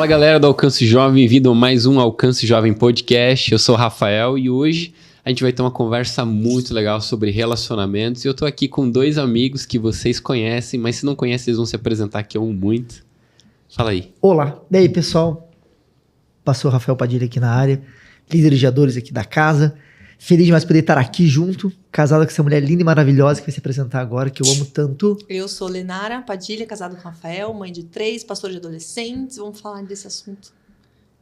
Fala galera do Alcance Jovem, bem-vindo a mais um Alcance Jovem Podcast. Eu sou o Rafael e hoje a gente vai ter uma conversa muito legal sobre relacionamentos. E eu tô aqui com dois amigos que vocês conhecem, mas se não conhecem, eles vão se apresentar aqui muito. Fala aí. Olá, e aí pessoal? Pastor Rafael Padilha aqui na área, líder de adores aqui da casa. Feliz demais poder estar aqui junto, casado com essa mulher linda e maravilhosa que vai se apresentar agora, que eu amo tanto. Eu sou Lenara Padilha, casada com Rafael, mãe de 3, pastora de adolescentes. Vamos falar desse assunto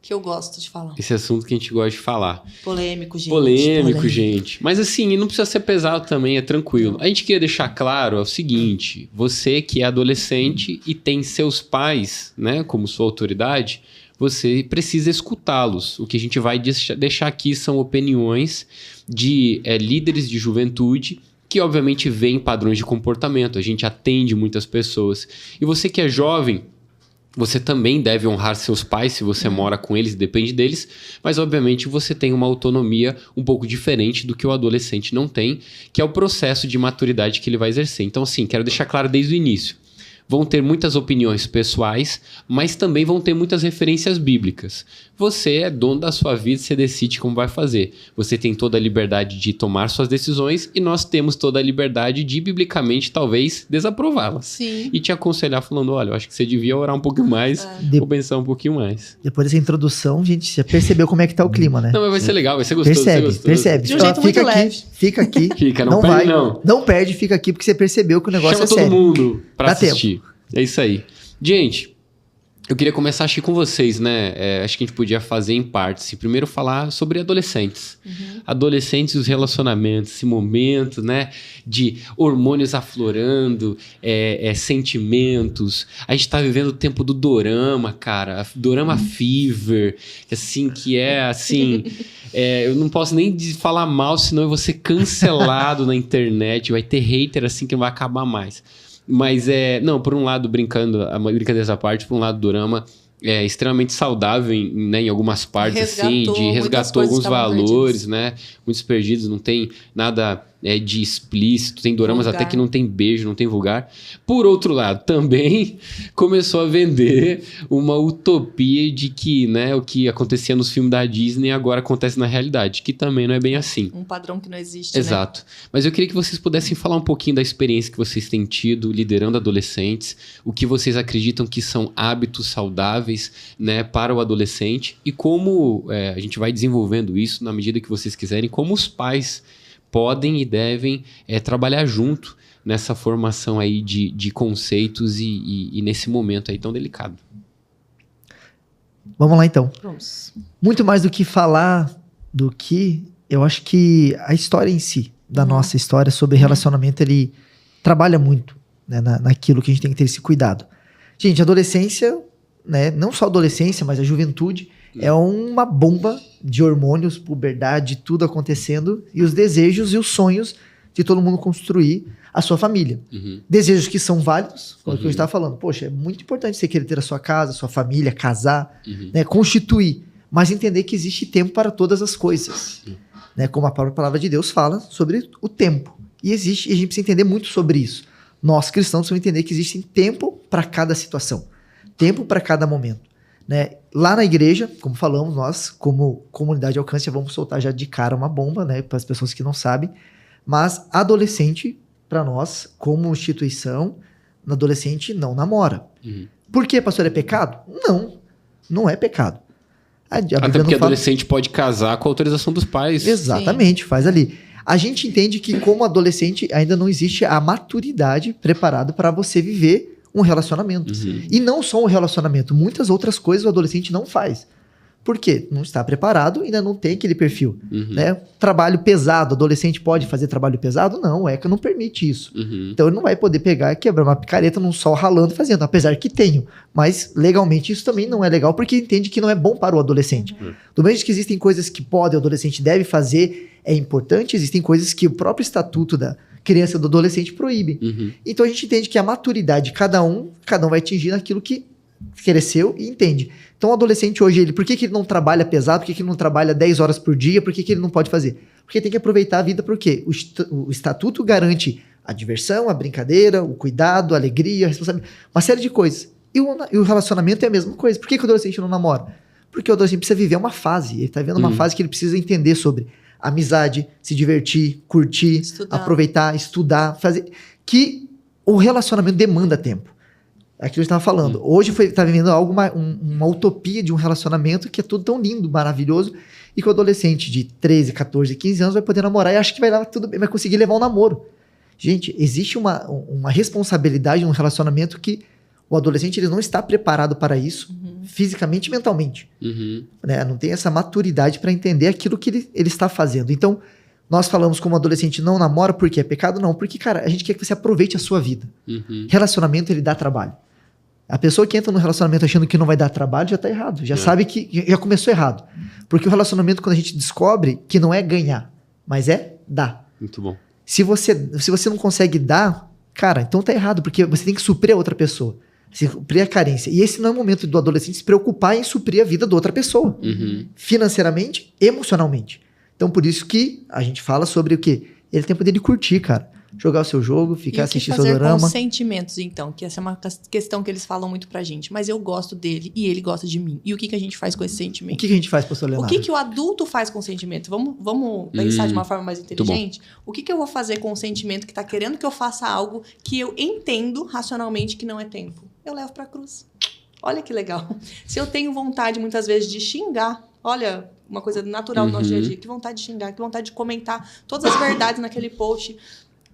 que eu gosto de falar. Esse assunto que a gente gosta de falar. Polêmico, gente. Polêmico, gente. Mas assim, não precisa ser pesado também, é tranquilo. A gente queria deixar claro o seguinte, você que é adolescente e tem seus pais, né, como sua autoridade, você precisa escutá-los. O que a gente vai deixar aqui são opiniões de líderes de juventude que obviamente veem padrões de comportamento. A gente atende muitas pessoas. E você que é jovem, você também deve honrar seus pais se você mora com eles, depende deles, mas obviamente você tem uma autonomia um pouco diferente do que o adolescente não tem, que é o processo de maturidade que ele vai exercer. Então assim, quero deixar claro desde o início. Vão ter muitas opiniões pessoais, mas também vão ter muitas referências bíblicas. Você é dono da sua vida, você decide como vai fazer. Você tem toda a liberdade de tomar suas decisões e nós temos toda a liberdade de, biblicamente, talvez, desaprová-las. Sim. E te aconselhar falando, olha, eu acho que você devia orar um pouquinho mais ou pensar um pouquinho mais. Depois dessa introdução, gente, já percebeu como é que tá o clima, né? Não, mas vai ser legal, vai ser gostoso. Percebe. De um jeito muito leve. Fica aqui. Fica, não perde não. Não perde, fica aqui, porque você percebeu que o negócio Chama é sério. todo mundo pra assistir. Tempo. É isso aí. Gente, eu queria começar aqui com vocês, né? Acho que a gente podia fazer em partes. Primeiro falar sobre adolescentes. Adolescentes e os relacionamentos, esse momento, né? De hormônios aflorando, sentimentos. A gente tá vivendo o tempo do dorama, cara. Dorama Fever, assim, que é assim... eu não posso nem falar mal, senão eu vou ser cancelado na internet. Vai ter hater assim que não vai acabar mais. Mas não, por um lado, brincadeiras à parte, por um lado, o dorama é extremamente saudável em algumas partes, resgatou alguns valores, né? Muitos perdidos, não tem nada de explícito, tem doramas até que não tem beijo, não tem vulgar. Por outro lado, também começou a vender uma utopia de que, né, o que acontecia nos filmes da Disney agora acontece na realidade, que também não é bem assim. Um padrão que não existe, Exato. Né? Mas eu queria que vocês pudessem falar um pouquinho da experiência que vocês têm tido liderando adolescentes, o que vocês acreditam que são hábitos saudáveis, né, para o adolescente e como a gente vai desenvolvendo isso na medida que vocês quiserem, como os pais podem e devem trabalhar junto nessa formação aí de conceitos e nesse momento aí tão delicado. Vamos lá então. Vamos. Muito mais do que falar do que, eu acho que a história em si, da nossa história sobre relacionamento, ele trabalha muito, né, naquilo que a gente tem que ter esse cuidado. Gente, adolescência, né, não só a adolescência, mas a juventude, é uma bomba de hormônios, puberdade, tudo acontecendo, e os desejos e os sonhos de todo mundo construir a sua família. Desejos que são válidos, como a gente estava falando. Poxa, é muito importante você querer ter a sua casa, a sua família, casar, né, constituir, mas entender que existe tempo para todas as coisas. Né, como a própria palavra de Deus fala sobre o tempo. E a gente precisa entender muito sobre isso. Nós, cristãos, precisamos entender que existe tempo para cada situação. Tempo para cada momento. Né? Lá na igreja, como falamos, nós, como comunidade Alcance, já vamos soltar já de cara uma bomba, né, para as pessoas que não sabem, mas adolescente, para nós, como instituição, adolescente não namora. Por quê, pastor? É pecado? Não é pecado. Até porque adolescente pode casar com a autorização dos pais. Exatamente, faz ali. A gente entende que como adolescente ainda não existe a maturidade preparada para você viver um relacionamento. E não só um relacionamento, muitas outras coisas o adolescente não faz. Por quê? Não está preparado, ainda não tem aquele perfil. Né? Trabalho pesado, adolescente pode fazer trabalho pesado? Não, o ECA não permite isso. Então ele não vai poder pegar e quebrar uma picareta num sol ralando e fazendo, apesar que tenho. Mas legalmente isso também não é legal, porque entende que não é bom para o adolescente. Do mesmo que existem coisas que pode, o adolescente deve fazer, é importante, existem coisas que o próprio estatuto da criança e do adolescente proíbe. Então a gente entende que a maturidade de cada um vai atingir naquilo que cresceu e entende. Então o adolescente hoje, por que ele não trabalha pesado? Por que ele não trabalha 10 horas por dia? Por que ele não pode fazer? Porque tem que aproveitar a vida, porque o estatuto garante a diversão, a brincadeira, o cuidado, a alegria, a responsabilidade, uma série de coisas. E o relacionamento é a mesma coisa. Por que o adolescente não namora? Porque o adolescente precisa viver uma fase. Ele tá vivendo uma fase que ele precisa entender sobre amizade, se divertir, curtir, aproveitar, estudar, fazer. Que o relacionamento demanda tempo. É aquilo que eu estava falando. Hoje tá vivendo algo, uma utopia de um relacionamento que é tudo tão lindo, maravilhoso, e que o adolescente de 13, 14, 15 anos vai poder namorar e acha que vai lá tudo bem, vai conseguir levar um namoro. Gente, existe uma responsabilidade num relacionamento que o adolescente ele não está preparado para isso, fisicamente e mentalmente. Né? Não tem essa maturidade para entender aquilo que ele está fazendo. Então, nós falamos como adolescente não namora porque é pecado? Não, porque, cara, a gente quer que você aproveite a sua vida. Relacionamento, ele dá trabalho. A pessoa que entra no relacionamento achando que não vai dar trabalho já está errado. Já sabe que já começou errado. Porque o relacionamento, quando a gente descobre que não é ganhar, mas é dar. Muito bom. Se você não consegue dar, cara, então tá errado, porque você tem que suprir a outra pessoa. Suprir a carência. E esse não é o momento do adolescente se preocupar em suprir a vida da outra pessoa. Financeiramente, emocionalmente. Então, por isso que a gente fala sobre o quê? Ele tem poder de curtir, cara. Jogar o seu jogo, ficar assistindo seu dorama. E o que fazer com sentimentos, então? Que essa é uma questão que eles falam muito pra gente. Mas eu gosto dele e ele gosta de mim. E o que a gente faz com esse sentimento? O que a gente faz, pastor Leonardo? O que o adulto faz com o sentimento? Vamos pensar de uma forma mais inteligente? O que eu vou fazer com o sentimento que tá querendo que eu faça algo que eu entendo racionalmente que não é tempo? Eu levo pra cruz. Olha que legal. Se eu tenho vontade, muitas vezes, de xingar, olha, uma coisa natural do nosso dia a dia, que vontade de xingar, que vontade de comentar todas as verdades naquele post.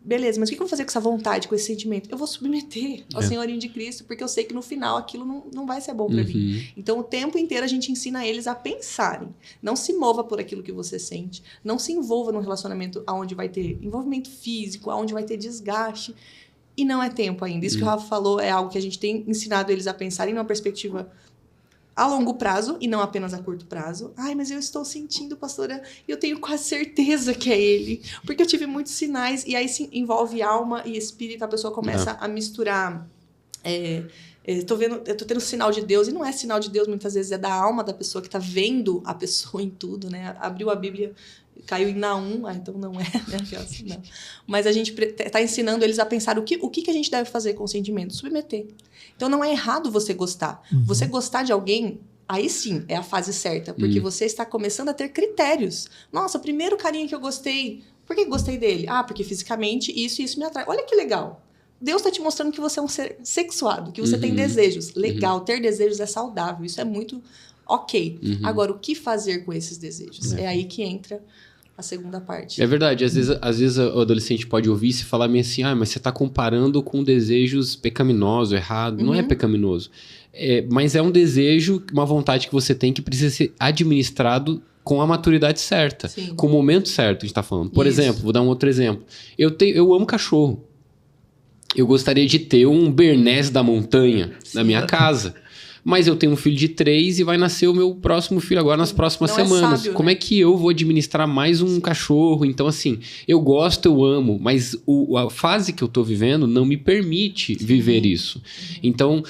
Beleza, mas o que eu vou fazer com essa vontade, com esse sentimento? Eu vou submeter ao Senhorinho de Cristo, porque eu sei que no final aquilo não vai ser bom pra mim. Então, o tempo inteiro a gente ensina eles a pensarem. Não se mova por aquilo que você sente. Não se envolva num relacionamento onde vai ter envolvimento físico, onde vai ter desgaste. E não é tempo ainda. Isso que o Rafa falou é algo que a gente tem ensinado eles a pensarem numa perspectiva a longo prazo e não apenas a curto prazo. Ai, mas eu estou sentindo, pastora, eu tenho quase certeza que é ele. Porque eu tive muitos sinais e aí se envolve alma e espírito, a pessoa começa a misturar. Eu tô tendo sinal de Deus, e não é sinal de Deus, muitas vezes é da alma da pessoa que tá vendo a pessoa em tudo, né? Abriu a Bíblia, caiu em Naum, então não é, né? Não. Mas a gente tá ensinando eles a pensar o que a gente deve fazer com o sentimento? Submeter. Então não é errado você gostar. Você gostar de alguém, aí sim, é a fase certa, porque você está começando a ter critérios. Nossa, o primeiro carinha que eu gostei, por que gostei dele? Ah, porque fisicamente isso e isso me atrai. Olha que legal. Deus está te mostrando que você é um ser sexuado, que você tem desejos. Legal, ter desejos é saudável, isso é muito ok. Agora, o que fazer com esses desejos? É aí que entra a segunda parte. É verdade, às vezes o adolescente pode ouvir isso e falar meio assim, mas você está comparando com desejos pecaminosos, errado. Não é pecaminoso. Mas é um desejo, uma vontade que você tem que precisa ser administrado com a maturidade certa, com o momento certo, a gente está falando. Por exemplo, vou dar um outro exemplo. Eu amo cachorro. Eu gostaria de ter um Bernese da montanha na minha casa. Mas eu tenho um filho de 3 e vai nascer o meu próximo filho agora nas próximas semanas. Sábio, Como é que eu vou administrar mais um cachorro? Então, assim, eu gosto, eu amo, mas a fase que eu tô vivendo não me permite viver isso. Então,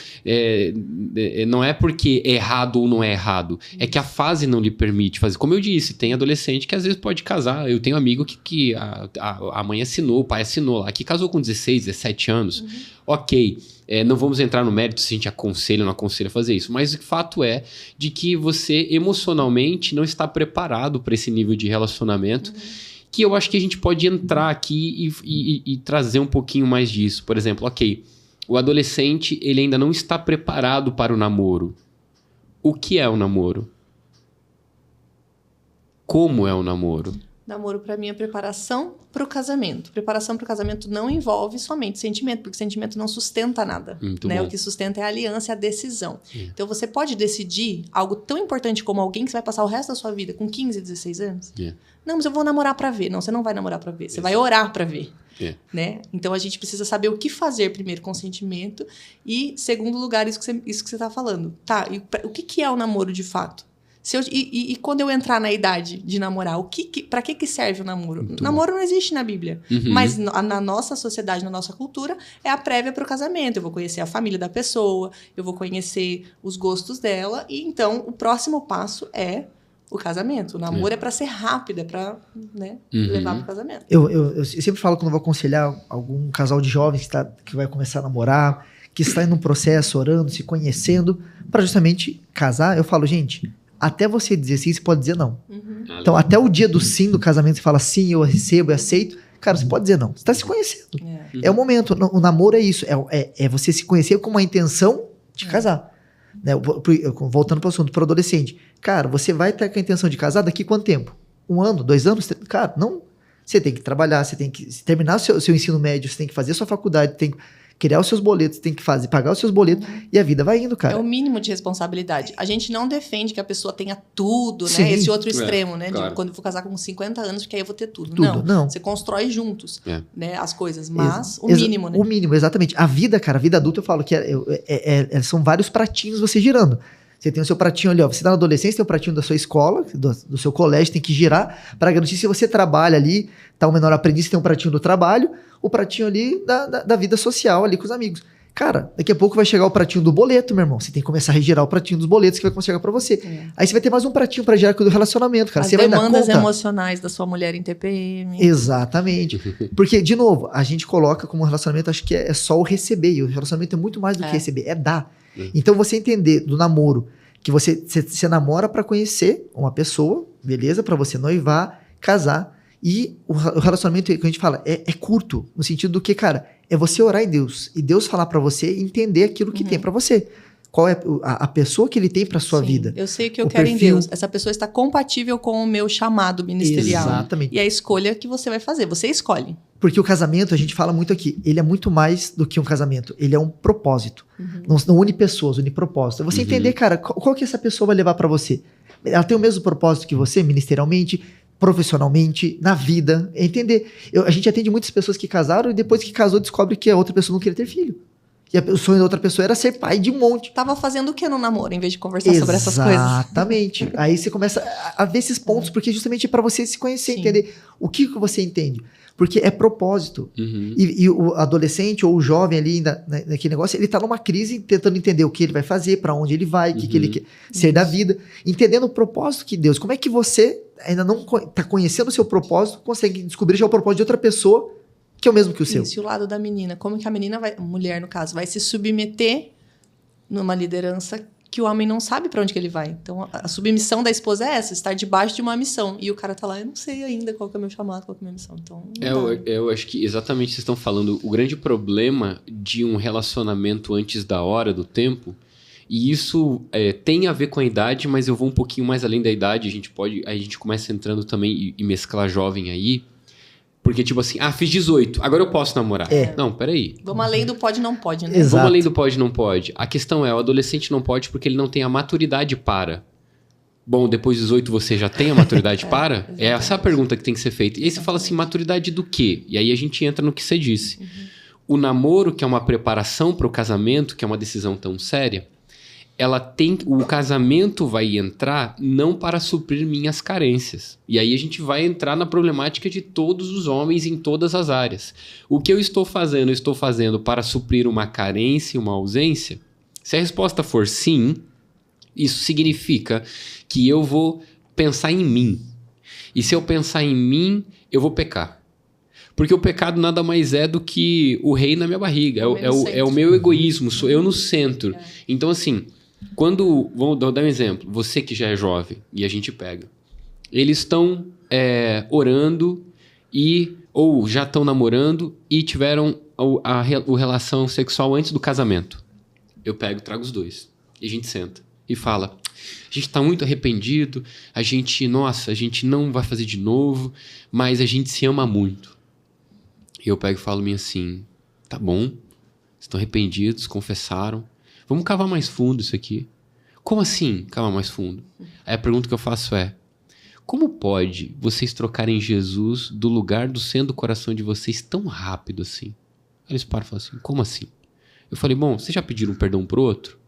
não é porque é errado ou não é errado. É que a fase não lhe permite fazer. Como eu disse, tem adolescente que às vezes pode casar. Eu tenho um amigo que a mãe assinou, o pai assinou lá, que casou com 16, 17 anos. Ok. Não vamos entrar no mérito se a gente aconselha ou não aconselha a fazer isso, mas o fato é de que você emocionalmente não está preparado para esse nível de relacionamento, que eu acho que a gente pode entrar aqui e trazer um pouquinho mais disso. Por exemplo, ok, o adolescente ele ainda não está preparado para o namoro. O que é o namoro? Como é o namoro? Namoro, para mim, é preparação para o casamento. Preparação para o casamento não envolve somente sentimento, porque sentimento não sustenta nada. Né? O que sustenta é a aliança e a decisão. Então, você pode decidir algo tão importante como alguém que você vai passar o resto da sua vida com 15, 16 anos? Não, mas eu vou namorar para ver. Não, você não vai namorar para ver. Você vai orar para ver. Né? Então, a gente precisa saber o que fazer primeiro com o sentimento e, segundo lugar, isso que você está falando. Tá, e o que é o namoro de fato? E quando eu entrar na idade de namorar, para que serve o namoro? Namoro não existe na Bíblia. Mas na nossa sociedade, na nossa cultura, é a prévia para o casamento. Eu vou conhecer a família da pessoa, eu vou conhecer os gostos dela. E então, o próximo passo é o casamento. O namoro é para ser rápido, é para levar para o casamento. Eu sempre falo quando eu vou aconselhar algum casal de jovens que vai começar a namorar, que está em um processo, orando, se conhecendo, para justamente casar. Eu falo, gente, até você dizer sim, você pode dizer não. Então, até o dia do sim do casamento, você fala sim, eu recebo, eu aceito. Cara, você pode dizer não. Você está se conhecendo. É o momento. O namoro é isso. É você se conhecer com uma intenção de casar. Né? Voltando para o assunto, para o adolescente. Cara, você vai ter com a intenção de casar daqui quanto tempo? 1 ano, 2 anos? Cara, não. Você tem que trabalhar, você tem que terminar o seu ensino médio, você tem que fazer a sua faculdade, tem que criar os seus boletos, tem que pagar os seus boletos, e a vida vai indo, cara. É o mínimo de responsabilidade. A gente não defende que a pessoa tenha tudo, Sim. né? Esse outro extremo, né? Claro. De quando eu for casar com 50 anos, porque aí eu vou ter tudo. Tudo, não. Você constrói juntos, né? As coisas, mas o Exa- mínimo, né? O mínimo, exatamente. A vida, cara, a vida adulta, eu falo que são vários pratinhos você girando. Você tem o seu pratinho ali, ó. Você tá na adolescência, tem o pratinho da sua escola, do seu colégio, tem que girar para garantir se você trabalha ali, tá um menor aprendiz, tem um pratinho do trabalho, o pratinho ali da vida social ali com os amigos. Cara, daqui a pouco vai chegar o pratinho do boleto, meu irmão. Você tem que começar a regirar o pratinho dos boletos que vai começar a chegar pra você. Aí você vai ter mais um pratinho pra gerar do relacionamento, cara. As Você vai dar demandas conta. emocionais da sua mulher em TPM. Exatamente. Porque, de novo, a gente coloca como relacionamento, acho que é só o receber. E o relacionamento é muito mais do que receber, é dar. Então, você entender do namoro, que você namora pra conhecer uma pessoa, beleza? Pra você noivar, casar. E o relacionamento que a gente fala é curto, no sentido do que, cara, é você orar em Deus e Deus falar pra você e entender aquilo que tem pra você. Qual é a pessoa que ele tem pra sua vida. Eu sei o que eu quero em Deus. Essa pessoa está compatível com o meu chamado ministerial. Exatamente. E a escolha que você vai fazer, você escolhe. Porque o casamento, a gente fala muito aqui, ele é muito mais do que um casamento. Ele é um propósito. Não une pessoas, une propósito. É você entender, cara, qual que essa pessoa vai levar pra você. Ela tem o mesmo propósito que você, ministerialmente, profissionalmente, na vida. É entender. A gente atende muitas pessoas que casaram e depois que casou descobre que a outra pessoa não queria ter filho. E o sonho da outra pessoa era ser pai de um monte. Tava fazendo o que no namoro, em vez de conversar sobre essas coisas? Exatamente. Aí você começa a ver esses pontos, porque justamente é pra você se conhecer, entender o que você entende. Porque é propósito. E o adolescente ou o jovem ali naquele negócio, ele tá numa crise tentando entender o que ele vai fazer, pra onde ele vai, o que ele quer ser da vida. Entendendo o propósito que Deus. Como é que você ainda não tá conhecendo o seu propósito, consegue descobrir já o propósito de outra pessoa que é o mesmo que o seu. Isso, e o lado da menina. Como que a menina vai, a mulher no caso, vai se submeter numa liderança que o homem não sabe pra onde que ele vai. Então, a submissão da esposa é essa, estar debaixo de uma missão. E o cara tá lá, eu não sei ainda qual que é o meu chamado, qual que é a minha missão. Então, eu acho que exatamente vocês estão falando. O grande problema de um relacionamento antes da hora, do tempo, e isso tem a ver com a idade, mas eu vou um pouquinho mais além da idade. A gente começa entrando também e mesclar jovem aí. Porque, tipo assim, fiz 18, agora eu posso namorar. Não, peraí. Vamos além do pode não pode, né? Exato. Vamos além do pode não pode. A questão é, o adolescente não pode porque ele não tem a maturidade para. Bom, depois dos 18 você já tem a maturidade para? É essa a pergunta que tem que ser feita. E aí você fala assim, maturidade do quê? E aí a gente entra no que você disse. O namoro, que é uma preparação para o casamento, que é uma decisão tão séria, o casamento vai entrar não para suprir minhas carências. E aí a gente vai entrar na problemática de todos os homens em todas as áreas. O que eu estou fazendo para suprir uma carência e uma ausência? Se a resposta for sim, isso significa que eu vou pensar em mim. E se eu pensar em mim, eu vou pecar. Porque o pecado nada mais é do que o rei na minha barriga. É o meu egoísmo, sou eu no centro. Então, assim, vamos dar um exemplo. Você que já é jovem, e a gente pega. Eles estão orando ou já estão namorando e tiveram a relação sexual antes do casamento. Eu trago os dois. E a gente senta e fala... A gente tá muito arrependido, a gente não vai fazer de novo, mas a gente se ama muito. E eu pego e falo assim, tá bom, vocês estão arrependidos, confessaram, vamos cavar mais fundo isso aqui. Como assim cavar mais fundo? Aí a pergunta que eu faço é, como pode vocês trocarem Jesus do lugar do centro do coração de vocês tão rápido assim? Aí eles param e falam assim, como assim? Eu falei, bom, vocês já pediram perdão pro outro?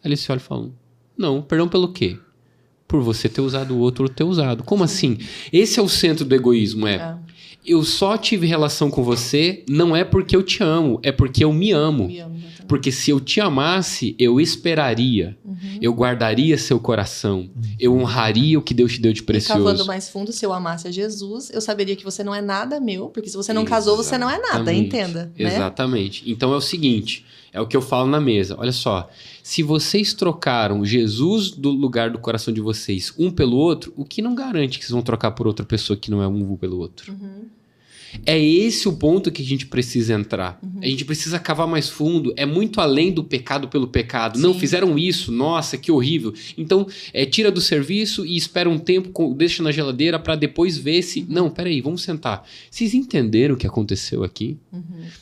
Aí eles se olham e falam, não, perdão pelo quê? Por você ter usado o outro ou ter usado. Como assim? Esse é o centro do egoísmo, eu só tive relação com você, não é porque eu te amo, é porque eu me amo. Porque se eu te amasse, eu esperaria, eu guardaria seu coração, eu honraria o que Deus te deu de precioso. E cavando mais fundo, se eu amasse a Jesus, eu saberia que você não é nada meu, porque se você não casou, você não é nada, entenda. Exatamente. Né? Então é o seguinte, É o que eu falo na mesa. Olha só, se vocês trocaram Jesus do lugar do coração de vocês um pelo outro, o que não garante que vocês vão trocar por outra pessoa que não é um pelo outro? É esse o ponto que a gente precisa entrar. A gente precisa cavar mais fundo. É muito além do pecado pelo pecado. Sim. Não, fizeram isso. Nossa, que horrível. Então, tira do serviço e espera um tempo, deixa na geladeira para depois ver se... Não, peraí, vamos sentar. Vocês entenderam o que aconteceu aqui?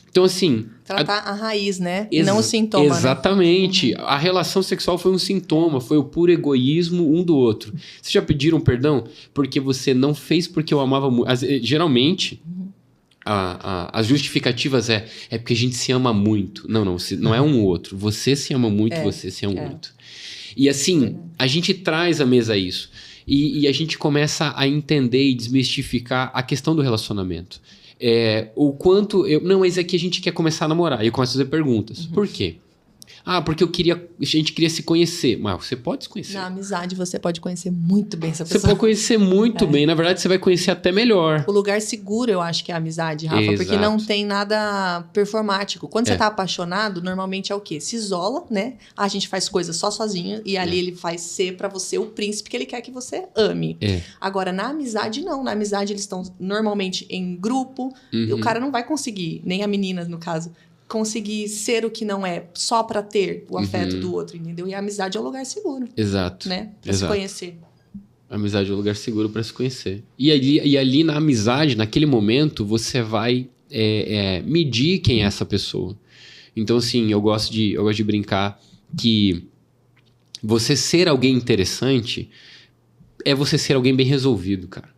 Então, assim... Tratar a raiz, né? E não o sintoma. Exatamente. Né? A relação sexual foi um sintoma. Foi o puro egoísmo um do outro. Vocês já pediram perdão? Porque você não fez porque eu amava muito. Geralmente... As justificativas é porque a gente se ama muito. Não é um ou outro. Você se ama muito, você se ama muito. E assim, a gente traz à mesa isso. E a gente começa a entender e desmistificar a questão do relacionamento. O quanto... mas é que a gente quer começar a namorar. E eu começo a fazer perguntas. Por quê? Porque a gente queria se conhecer. Mas você pode se conhecer. Na amizade, você pode conhecer muito bem essa pessoa. Você pode conhecer muito bem. Na verdade, você vai conhecer até melhor. O lugar seguro, eu acho que é a amizade, Rafa. Exato. Porque não tem nada performático. Quando você tá apaixonado, normalmente é o quê? Se isola, né? A gente faz coisas só sozinho. E ali ele faz ser pra você o príncipe que ele quer que você ame. Agora, na amizade, não. Na amizade, eles estão normalmente em grupo. E o cara não vai conseguir, nem a menina, no caso... conseguir ser o que não é só pra ter o afeto do outro, entendeu? E a amizade é um lugar seguro. Exato. Né? Pra se conhecer. A amizade é um lugar seguro pra se conhecer. E ali na amizade, naquele momento, você vai medir quem é essa pessoa. Então, assim, eu gosto de brincar que você ser alguém interessante é você ser alguém bem resolvido, cara.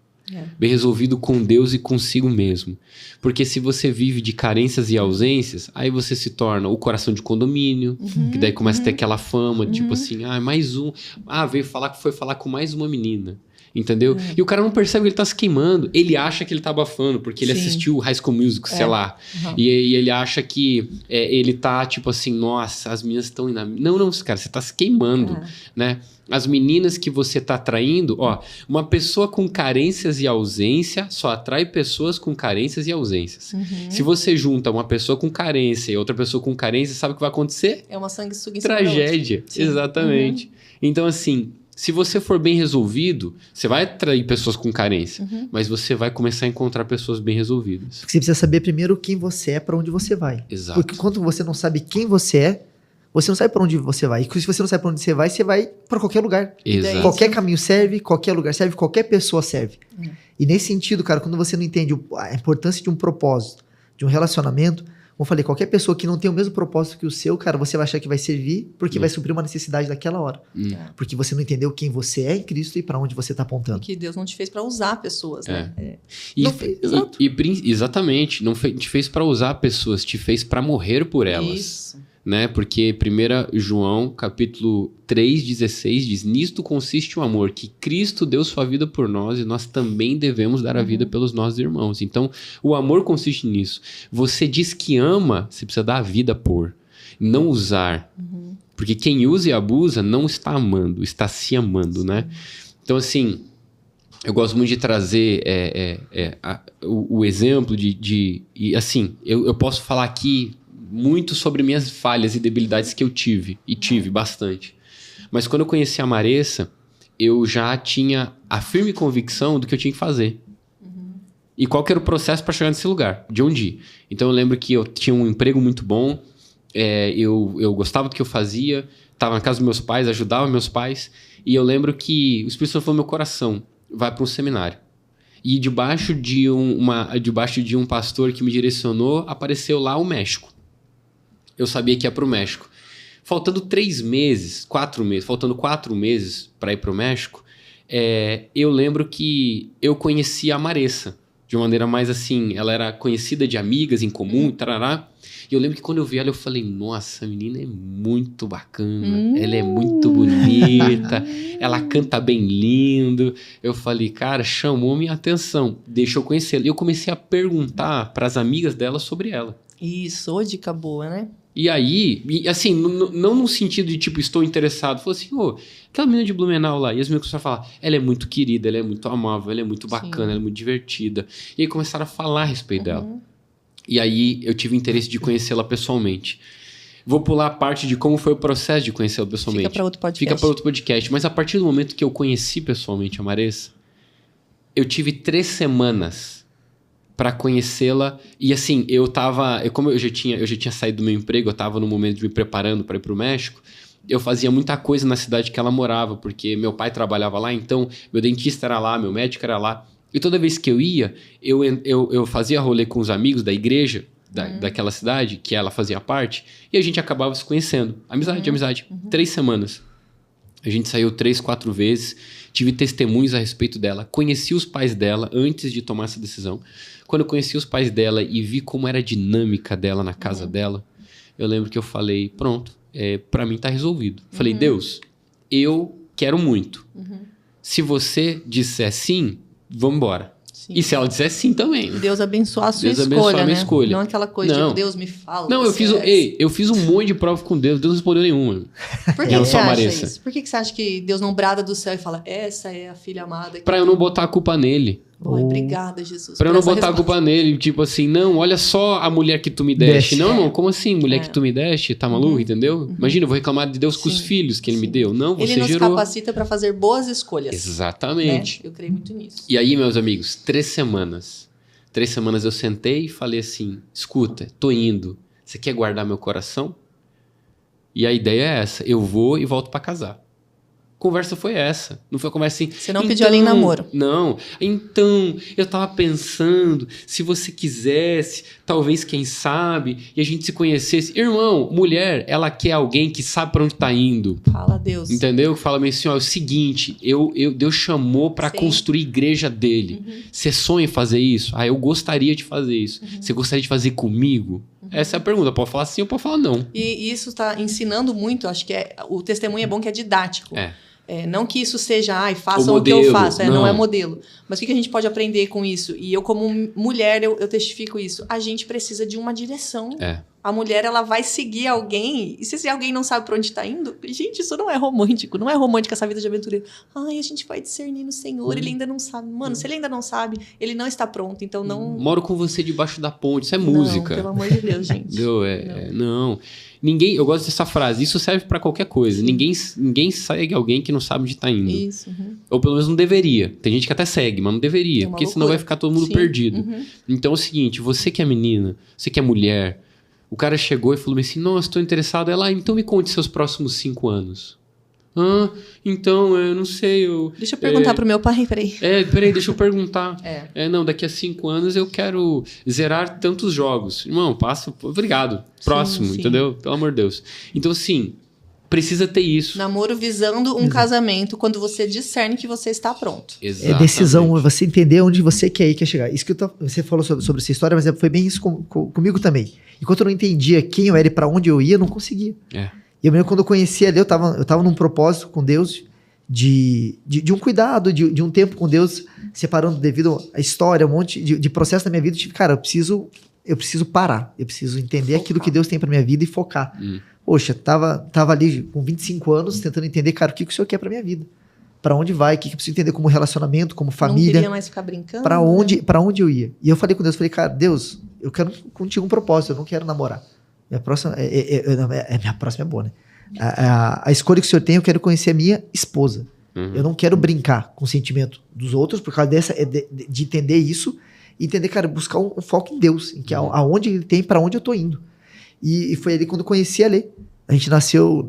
Bem resolvido com Deus e consigo mesmo. Porque se você vive de carências e ausências, aí você se torna o coração de condomínio, que daí começa a ter aquela fama, tipo assim, mais um. Foi falar com mais uma menina. Entendeu? E o cara não percebe que ele tá se queimando. Ele acha que ele tá abafando, porque ele assistiu High School Music, sei lá. E ele acha que ele tá, tipo assim, nossa, as meninas estão indo... Não, cara, você tá se queimando, né? As meninas que você tá atraindo, uma pessoa com carências e ausência só atrai pessoas com carências e ausências. Se você junta uma pessoa com carência e outra pessoa com carência, sabe o que vai acontecer? É uma sanguessuga. Tragédia, exatamente. Então, assim, se você for bem resolvido, você vai atrair pessoas com carência, mas você vai começar a encontrar pessoas bem resolvidas. Porque você precisa saber primeiro quem você é, para onde você vai. Exato. Porque quando você não sabe quem você é, você não sabe para onde você vai. E se você não sabe para onde você vai para qualquer lugar. Exato. Qualquer caminho serve, qualquer lugar serve, qualquer pessoa serve. E nesse sentido, cara, quando você não entende a importância de um propósito, de um relacionamento, como eu falei, qualquer pessoa que não tem o mesmo propósito que o seu, cara, você vai achar que vai servir porque vai suprir uma necessidade daquela hora. Porque você não entendeu quem você é em Cristo e para onde você tá apontando. E que Deus não te fez para usar pessoas, né? Exatamente. Não te fez para usar pessoas, te fez para morrer por elas. Isso. Né? Porque 1 João, capítulo 3,16 diz: nisto consiste o amor, que Cristo deu sua vida por nós e nós também devemos dar a vida pelos nossos irmãos. Então, o amor consiste nisso. Você diz que ama, você precisa dar a vida por, não usar. Porque quem usa e abusa não está amando, está se amando, né? Então, assim, eu gosto muito de trazer o exemplo de assim, eu posso falar aqui muito sobre minhas falhas e debilidades que eu tive bastante. Mas quando eu conheci a Maressa, eu já tinha a firme convicção do que eu tinha que fazer. E qual que era o processo para chegar nesse lugar, de onde ir. Então eu lembro que eu tinha um emprego muito bom, eu gostava do que eu fazia, estava na casa dos meus pais, ajudava meus pais, e eu lembro que o Espírito Santo falou no meu coração: vai para um seminário. E debaixo de um pastor que me direcionou, apareceu lá o México. Eu sabia que ia para o México. Faltando 4 meses para ir para o México, eu lembro que eu conheci a Maressa de uma maneira mais assim, ela era conhecida de amigas em comum, tarará. E eu lembro que quando eu vi ela, eu falei: nossa, a menina é muito bacana, ela é muito bonita, ela canta bem lindo. Eu falei: cara, chamou minha atenção, deixa eu conhecê-la. E eu comecei a perguntar para as amigas dela sobre ela. Isso, dica boa, né? E aí, assim, não no sentido de, tipo, estou interessado. Falei assim: aquela menina de Blumenau lá. E as meninas começaram a falar: ela é muito querida, ela é muito amável, ela é muito bacana, ela é muito divertida. E aí começaram a falar a respeito dela. E aí eu tive interesse de conhecê-la pessoalmente. Vou pular a parte de como foi o processo de conhecê-la pessoalmente. Fica para outro podcast. Fica para outro podcast. Mas a partir do momento que eu conheci pessoalmente a Maressa, eu tive 3 semanas para conhecê-la. E assim, como eu já tinha saído do meu emprego, eu estava no momento de me preparando para ir para o México. Eu fazia muita coisa na cidade que ela morava, porque meu pai trabalhava lá, então meu dentista era lá, meu médico era lá. E toda vez que eu ia, eu fazia rolê com os amigos da igreja, daquela cidade, que ela fazia parte, e a gente acabava se conhecendo. Amizade. 3 semanas. A gente saiu 3, 4 vezes, tive testemunhos a respeito dela, conheci os pais dela antes de tomar essa decisão. Quando eu conheci os pais dela e vi como era a dinâmica dela na casa dela, eu lembro que eu falei, pronto, pra mim tá resolvido. Falei, Deus, eu quero muito. Se você disser sim, vamos embora. Sim. E se ela disser sim também. Né? Deus abençoar a sua Deus abençoar a minha escolha. Não aquela coisa de Deus me fala. Não, eu fiz um monte de prova com Deus. Deus não respondeu nenhuma. Por que você acha isso? Por que você acha que Deus não brada do céu e fala, essa é a filha amada? Pra eu não botar a culpa nele. Ai, obrigada, Jesus. Pra eu não botar a culpa nele, tipo assim, não, olha só a mulher que tu me deste. Não, como assim, mulher que tu me deste? Tá maluco, entendeu? Imagina, eu vou reclamar de Deus com os filhos que ele me deu. Não, você gerou. Ele nos capacita pra fazer boas escolhas. Exatamente. Né? Eu creio muito nisso. E aí, meus amigos, 3 semanas. 3 semanas eu sentei e falei assim, escuta, tô indo. Você quer guardar meu coração? E a ideia é essa, eu vou e volto pra casar. Conversa foi essa. Não foi uma conversa assim... Você não pediu ela em namoro. Não. Então, eu tava pensando, se você quisesse, talvez, quem sabe, e a gente se conhecesse. Irmão, mulher, ela quer alguém que sabe pra onde tá indo. Fala a Deus. Entendeu? Fala meio assim, ó, é o seguinte, Deus chamou pra construir a igreja dele. Você sonha em fazer isso? Ah, eu gostaria de fazer isso. Você gostaria de fazer comigo? Essa é a pergunta. Pode falar sim ou pode falar não. E isso tá ensinando muito, acho que o testemunho é bom que é didático. Não que isso seja, façam o que eu faço, não é modelo. Mas o que a gente pode aprender com isso? E eu, como mulher, eu testifico isso. A gente precisa de uma direção. A mulher, ela vai seguir alguém, e se alguém não sabe pra onde tá indo, gente, isso não é romântico. Não é romântica essa vida de aventureiro. Ai, a gente vai discernir no Senhor, ele ainda não sabe. Mano, se ele ainda não sabe, ele não está pronto, então não... Moro com você debaixo da ponte, isso é música. Não, pelo amor de Deus, gente. Não. Ninguém, eu gosto dessa frase, isso serve pra qualquer coisa. Ninguém segue alguém que não sabe onde tá indo. Isso. Ou pelo menos não deveria. Tem gente que até segue, mas não deveria, porque senão vai ficar todo mundo perdido. Então é o seguinte, você que é menina, você que é mulher, o cara chegou e falou assim, nossa, estou interessado. Ela, então me conte seus próximos 5 anos. Então, eu não sei. Deixa eu perguntar pro meu pai, peraí. Peraí, deixa eu perguntar. Não, daqui a 5 anos eu quero zerar tantos jogos. Irmão, passa, obrigado. Próximo, sim. Entendeu? Pelo amor de Deus. Então, assim, precisa ter isso. Namoro visando um casamento quando você discerne que você está pronto. Exatamente. É decisão, você entender onde você quer ir, quer chegar. Isso que você falou sobre essa história, mas foi bem isso comigo também. Enquanto eu não entendia quem eu era e para onde eu ia, eu não conseguia. E eu mesmo quando eu conhecia ali, eu tava num propósito com Deus de um cuidado, de um tempo com Deus, separando devido à história, um monte de processo da minha vida. Eu tive, cara, eu preciso parar. Eu preciso entender aquilo que Deus tem pra minha vida e focar. Poxa, tava ali com 25 anos tentando entender, cara, o que o Senhor quer pra minha vida? Pra onde vai? O que eu preciso entender como relacionamento, como família? Não queria mais ficar brincando. Pra onde eu ia? E eu falei com Deus, falei, cara, Deus, eu quero contigo um propósito, eu não quero namorar. Minha próxima é boa, né? A escolha que o Senhor tem, eu quero conhecer a minha esposa. Eu não quero brincar com o sentimento dos outros, por causa de entender isso, e entender, cara, buscar um foco em Deus, em que aonde Ele tem, pra onde eu tô indo. E foi ali quando eu conheci a Lê. A gente nasceu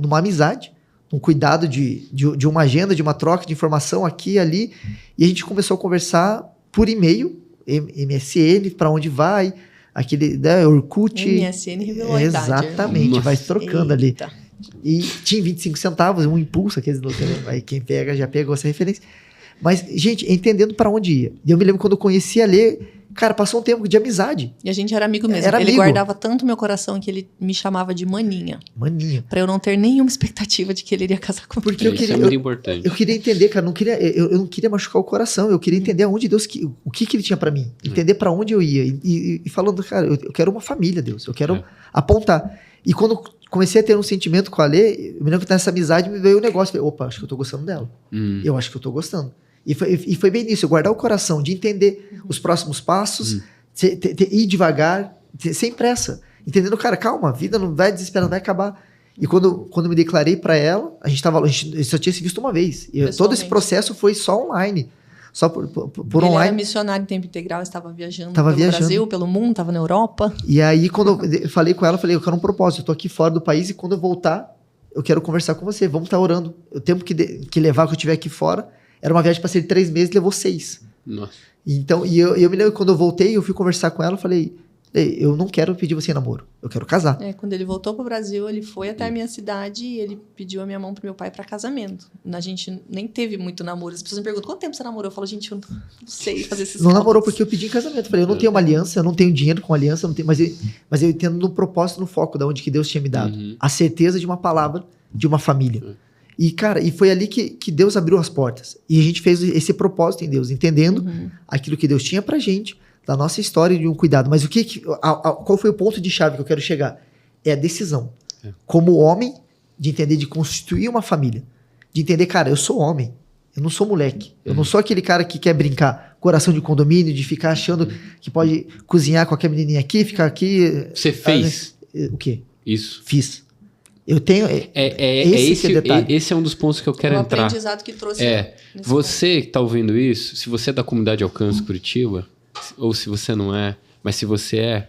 numa amizade, um cuidado de uma agenda, de uma troca de informação aqui e ali, e a gente começou a conversar por e-mail, MSN, pra onde vai, aquele, né, Orkut. MSN revelou a idade. Exatamente, vai trocando ali. E tinha 25 centavos, um impulso, aí quem pega já pegou essa referência. Mas, gente, entendendo pra onde ia. E eu me lembro quando eu conheci a Lê, cara, passou um tempo de amizade. E a gente era amigo mesmo. Ele guardava tanto meu coração que ele me chamava de maninha. Maninha. Pra eu não ter nenhuma expectativa de que ele iria casar comigo. Porque isso é muito importante. Eu queria entender, cara, eu não queria machucar o coração. Eu queria entender aonde Deus, o que ele tinha pra mim. Entender pra onde eu ia. E falando, cara, eu quero uma família, Deus. Eu quero apontar. E quando comecei a ter um sentimento com a Lê, eu me lembro que nessa amizade me veio um negócio. Falei, opa, acho que eu tô gostando dela. Eu acho que eu tô gostando. E foi bem nisso, eu guardar o coração, de entender os próximos passos, ir devagar, sem pressa. Entendendo, cara, calma, a vida não vai desesperar, não vai acabar. E quando eu me declarei pra ela, a gente só tinha se visto uma vez. E todo esse processo foi só online. Só por ele online. Ele era missionário em tempo integral, estava viajando pelo Brasil, pelo mundo, estava na Europa. E aí, quando eu falei com ela, eu quero um propósito. Eu tô aqui fora do país e quando eu voltar, eu quero conversar com você. Vamos estar orando. O tempo que levar que eu estiver aqui fora, era uma viagem para ser 3 meses, levou 6. Nossa. Então, eu me lembro, quando eu voltei, eu fui conversar com ela, eu falei, eu não quero pedir você em namoro, eu quero casar. Quando ele voltou pro Brasil, ele foi até a minha cidade e ele pediu a minha mão pro meu pai para casamento. A gente nem teve muito namoro. As pessoas me perguntam, quanto tempo você namorou? Eu falo, gente, eu não sei fazer esses Não namorou porque eu pedi em casamento. Eu falei, eu não tenho uma aliança, eu não tenho dinheiro com aliança, eu não tenho, mas eu entendo no propósito, no foco da onde que Deus tinha me dado. A certeza de uma palavra, de uma família. E, cara, e foi ali que Deus abriu as portas. E a gente fez esse propósito em Deus, entendendo aquilo que Deus tinha pra gente, da nossa história e de um cuidado. Mas qual foi o ponto de chave que eu quero chegar? É a decisão. Como homem, de entender, de constituir uma família. De entender, cara, eu sou homem, eu não sou moleque. Eu não sou aquele cara que quer brincar, coração de condomínio, de ficar achando que pode cozinhar com aquela menininha aqui, ficar aqui... Você fez? O quê? Isso. Fiz. Eu tenho... Esse é um dos pontos que eu quero entrar. O aprendizado que trouxe. Você que está ouvindo isso, se você é da comunidade Alcance Curitiba, ou se você não é, mas se você é,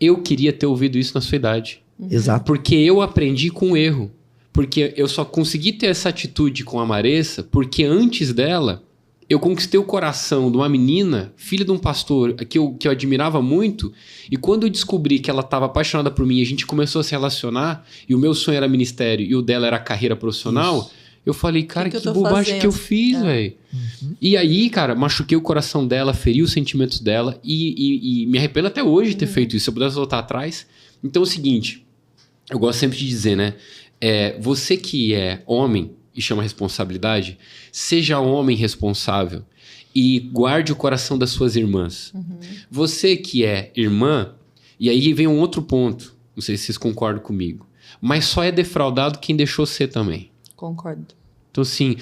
eu queria ter ouvido isso na sua idade. Exato. Porque eu aprendi com o erro. Porque eu só consegui ter essa atitude com a Maressa porque antes dela, eu conquistei o coração de uma menina, filha de um pastor que eu admirava muito, e quando eu descobri que ela estava apaixonada por mim e a gente começou a se relacionar, e o meu sonho era ministério e o dela era carreira profissional, Isso. eu falei, cara, que bobagem que eu fiz, velho. E aí, cara, machuquei o coração dela, feri os sentimentos dela e me arrependo até hoje de ter feito isso. Se eu pudesse voltar atrás. Então é o seguinte, eu gosto sempre de dizer, né? Você que é homem e chama responsabilidade, seja homem responsável e guarde o coração das suas irmãs. Você que é irmã, e aí vem um outro ponto, não sei se vocês concordam comigo, mas só é defraudado quem deixou ser também. Concordo. Então, assim,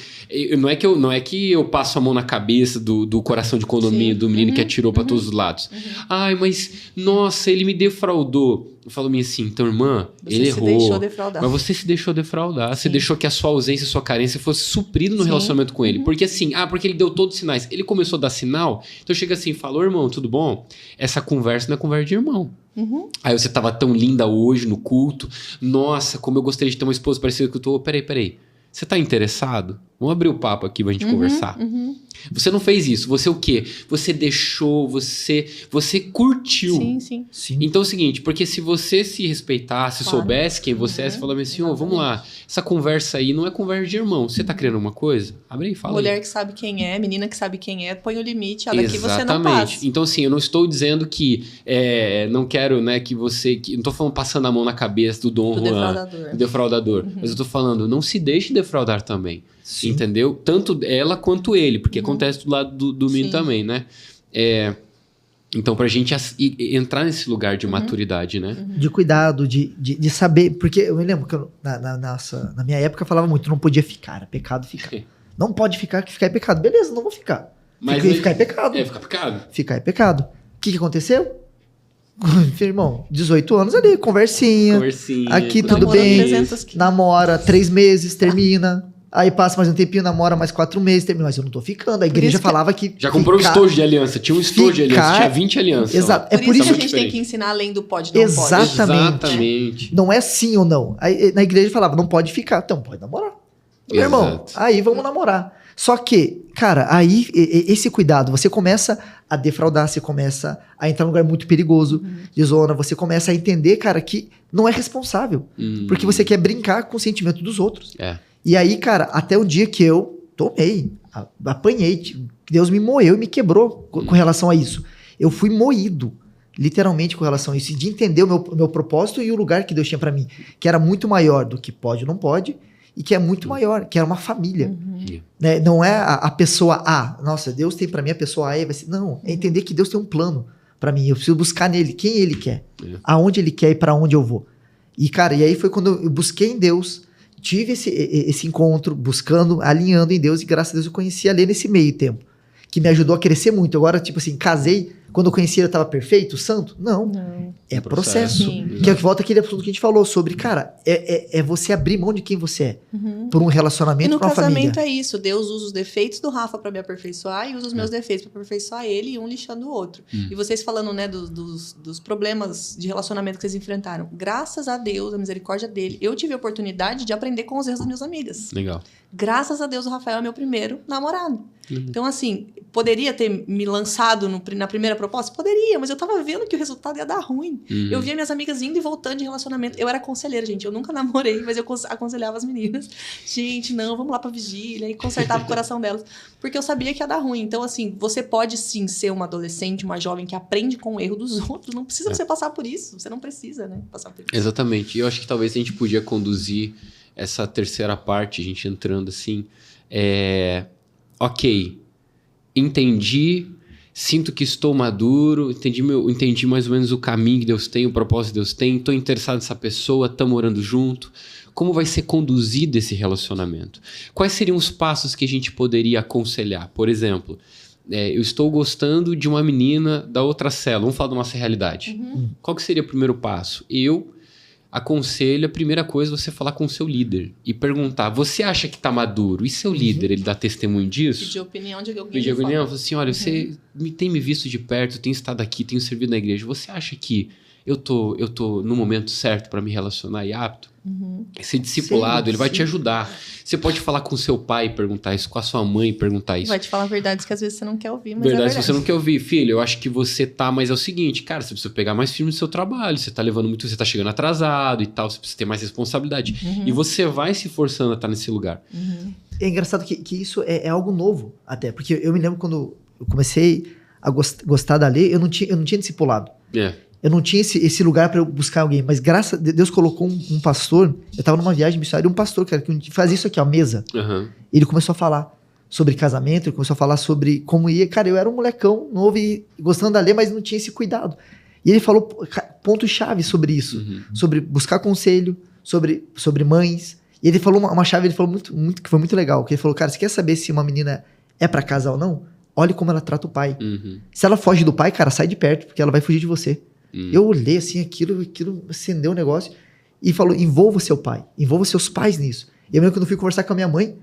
não é que eu passo a mão na cabeça do coração de condomínio, do menino que atirou para todos os lados. Ai, mas, nossa, ele me defraudou. Eu falo assim, então, irmã, ele errou. Você se deixou defraudar. Mas você se deixou defraudar. Sim. Você deixou que a sua ausência, a sua carência fosse suprida no relacionamento com ele. Porque assim, porque ele deu todos os sinais. Ele começou a dar sinal, então chega assim, falou, irmão, tudo bom? Essa conversa não é conversa de irmão. Aí você tava tão linda hoje no culto. Nossa, como eu gostaria de ter uma esposa parecida que eu tô. Peraí. Você tá interessado? Vamos abrir o papo aqui pra gente conversar. Você não fez isso. Você o quê? Você deixou, você curtiu. Sim. Então é o seguinte, porque se você se respeitasse, soubesse quem você é, você falaria assim, vamos lá, essa conversa aí não é conversa de irmão. Você tá querendo uma coisa? Abre aí, fala Mulher aí. que sabe quem é, menina que sabe quem é, põe o limite, daqui você não passa. Então assim, eu não estou dizendo que não quero, né, que você... não tô falando passando a mão na cabeça do Dom Juan, do defraudador. Mas eu tô falando, não se deixe defraudar também. Sim. Entendeu? Tanto ela quanto ele, porque acontece do lado do menino também, né? Então, pra gente entrar nesse lugar de maturidade, né? De cuidado, de saber. Porque eu me lembro que na minha época eu falava muito, não podia ficar, era pecado ficar. Não pode ficar, que ficar é pecado. Beleza, não vou ficar. Mas ficar é pecado. Ficar pecado. Ficar é pecado. O que aconteceu? Irmão, 18 anos ali, conversinha. Aqui tudo bem. Namora 3 meses, termina. Aí passa mais um tempinho, namora mais 4 meses, termina. Mas eu não tô ficando. A igreja falava que... Já comprou um estojo de aliança. Tinha um estojo de aliança. Tinha 20 alianças. Exato. Por isso que a gente tem que ensinar além do pode, não pode. Exatamente. Não é sim ou não. Aí, na igreja falava, não pode ficar. Então, pode namorar. Meu irmão, aí vamos namorar. Só que, cara, aí esse cuidado, você começa a defraudar, você começa a entrar num lugar muito perigoso, de zona, você começa a entender, cara, que não é responsável. Porque você quer brincar com o sentimento dos outros. E aí, cara, até o dia que eu apanhei, Deus me moeu e me quebrou com relação a isso. Eu fui moído, literalmente, com relação a isso, de entender o meu propósito e o lugar que Deus tinha pra mim, que era muito maior do que pode ou não pode, e que é muito maior, que era uma família. Né? Não é a pessoa A. Nossa, Deus tem pra mim a pessoa A e vai ser... Não, é entender que Deus tem um plano pra mim. Eu preciso buscar nele quem ele quer, aonde ele quer e pra onde eu vou. E, cara, e aí foi quando eu busquei em Deus, tive esse encontro, buscando, alinhando em Deus, e graças a Deus eu conheci a Lê nesse meio tempo, que me ajudou a crescer muito. Agora, tipo assim, casei Quando eu conheci ele, eu tava perfeito, santo? Não. É processo. Que é o que volta aquele assunto que a gente falou sobre, cara, é você abrir mão de quem você é. Por um relacionamento com a família. E no casamento é isso. Deus usa os defeitos do Rafa pra me aperfeiçoar e usa os meus defeitos pra aperfeiçoar ele e um lixando o outro. E vocês falando, né, dos problemas de relacionamento que vocês enfrentaram. Graças a Deus, a misericórdia dele, eu tive a oportunidade de aprender com os erros das minhas amigas. Legal. Graças a Deus, o Rafael é meu primeiro namorado. Então, assim, poderia ter me lançado na primeira proposta? Poderia, mas eu tava vendo que o resultado ia dar ruim. Eu via minhas amigas indo e voltando de relacionamento. Eu era conselheira, gente. Eu nunca namorei, mas eu aconselhava as meninas. Gente, não, vamos lá pra vigília. E consertava o coração delas. Porque eu sabia que ia dar ruim. Então, assim, você pode sim ser uma adolescente, uma jovem que aprende com o erro dos outros. Não precisa você passar por isso. Você não precisa, né, passar por isso. Exatamente. E eu acho que talvez a gente podia conduzir essa terceira parte, a gente entrando assim, ok, entendi, sinto que estou maduro, entendi mais ou menos o caminho que Deus tem, o propósito que Deus tem, estou interessado nessa pessoa, estamos morando junto. Como vai ser conduzido esse relacionamento? Quais seriam os passos que a gente poderia aconselhar? Por exemplo, eu estou gostando de uma menina da outra célula, vamos falar da nossa realidade. Qual que seria o primeiro passo? Eu aconselho, a primeira coisa, você falar com o seu líder e perguntar, você acha que está maduro? E seu líder, ele dá testemunho disso? Pedir opinião de alguém. Pedir opinião, falar assim, olha, você tem me visto de perto, tem estado aqui, tenho servido na igreja, você acha que eu tô no momento certo para me relacionar e apto? Esse discipulado, ele vai te ajudar. Você pode falar com seu pai e perguntar isso, com a sua mãe e perguntar isso. Vai te falar verdades que às vezes você não quer ouvir, mas verdade que você não quer ouvir. Filho, eu acho que você tá, mas é o seguinte, cara, você precisa pegar mais firme no seu trabalho, você tá levando muito, você tá chegando atrasado e tal, você precisa ter mais responsabilidade. E você vai se forçando a estar nesse lugar. É engraçado que isso é algo novo até, porque eu me lembro quando eu comecei a gostar da lei, eu não tinha discipulado. Eu não tinha esse lugar para eu buscar alguém, mas graças a Deus colocou um pastor. Eu tava numa viagem missionária, um pastor, cara, que fazia isso aqui, ó, a mesa. Ele começou a falar sobre casamento, ele começou a falar sobre como ia. Cara, eu era um molecão novo e gostando da lei, mas não tinha esse cuidado. E ele falou ponto-chave sobre isso, sobre buscar conselho, sobre mães. E ele falou uma chave, ele falou muito, que foi muito legal, que ele falou, cara, você quer saber se uma menina é para casar ou não? Olhe como ela trata o pai. Se ela foge do pai, cara, sai de perto, porque ela vai fugir de você. Eu olhei assim, aquilo acendeu o negócio e falou, envolva seu pai, envolva seus pais nisso. E eu lembro quando eu fui conversar com a minha mãe,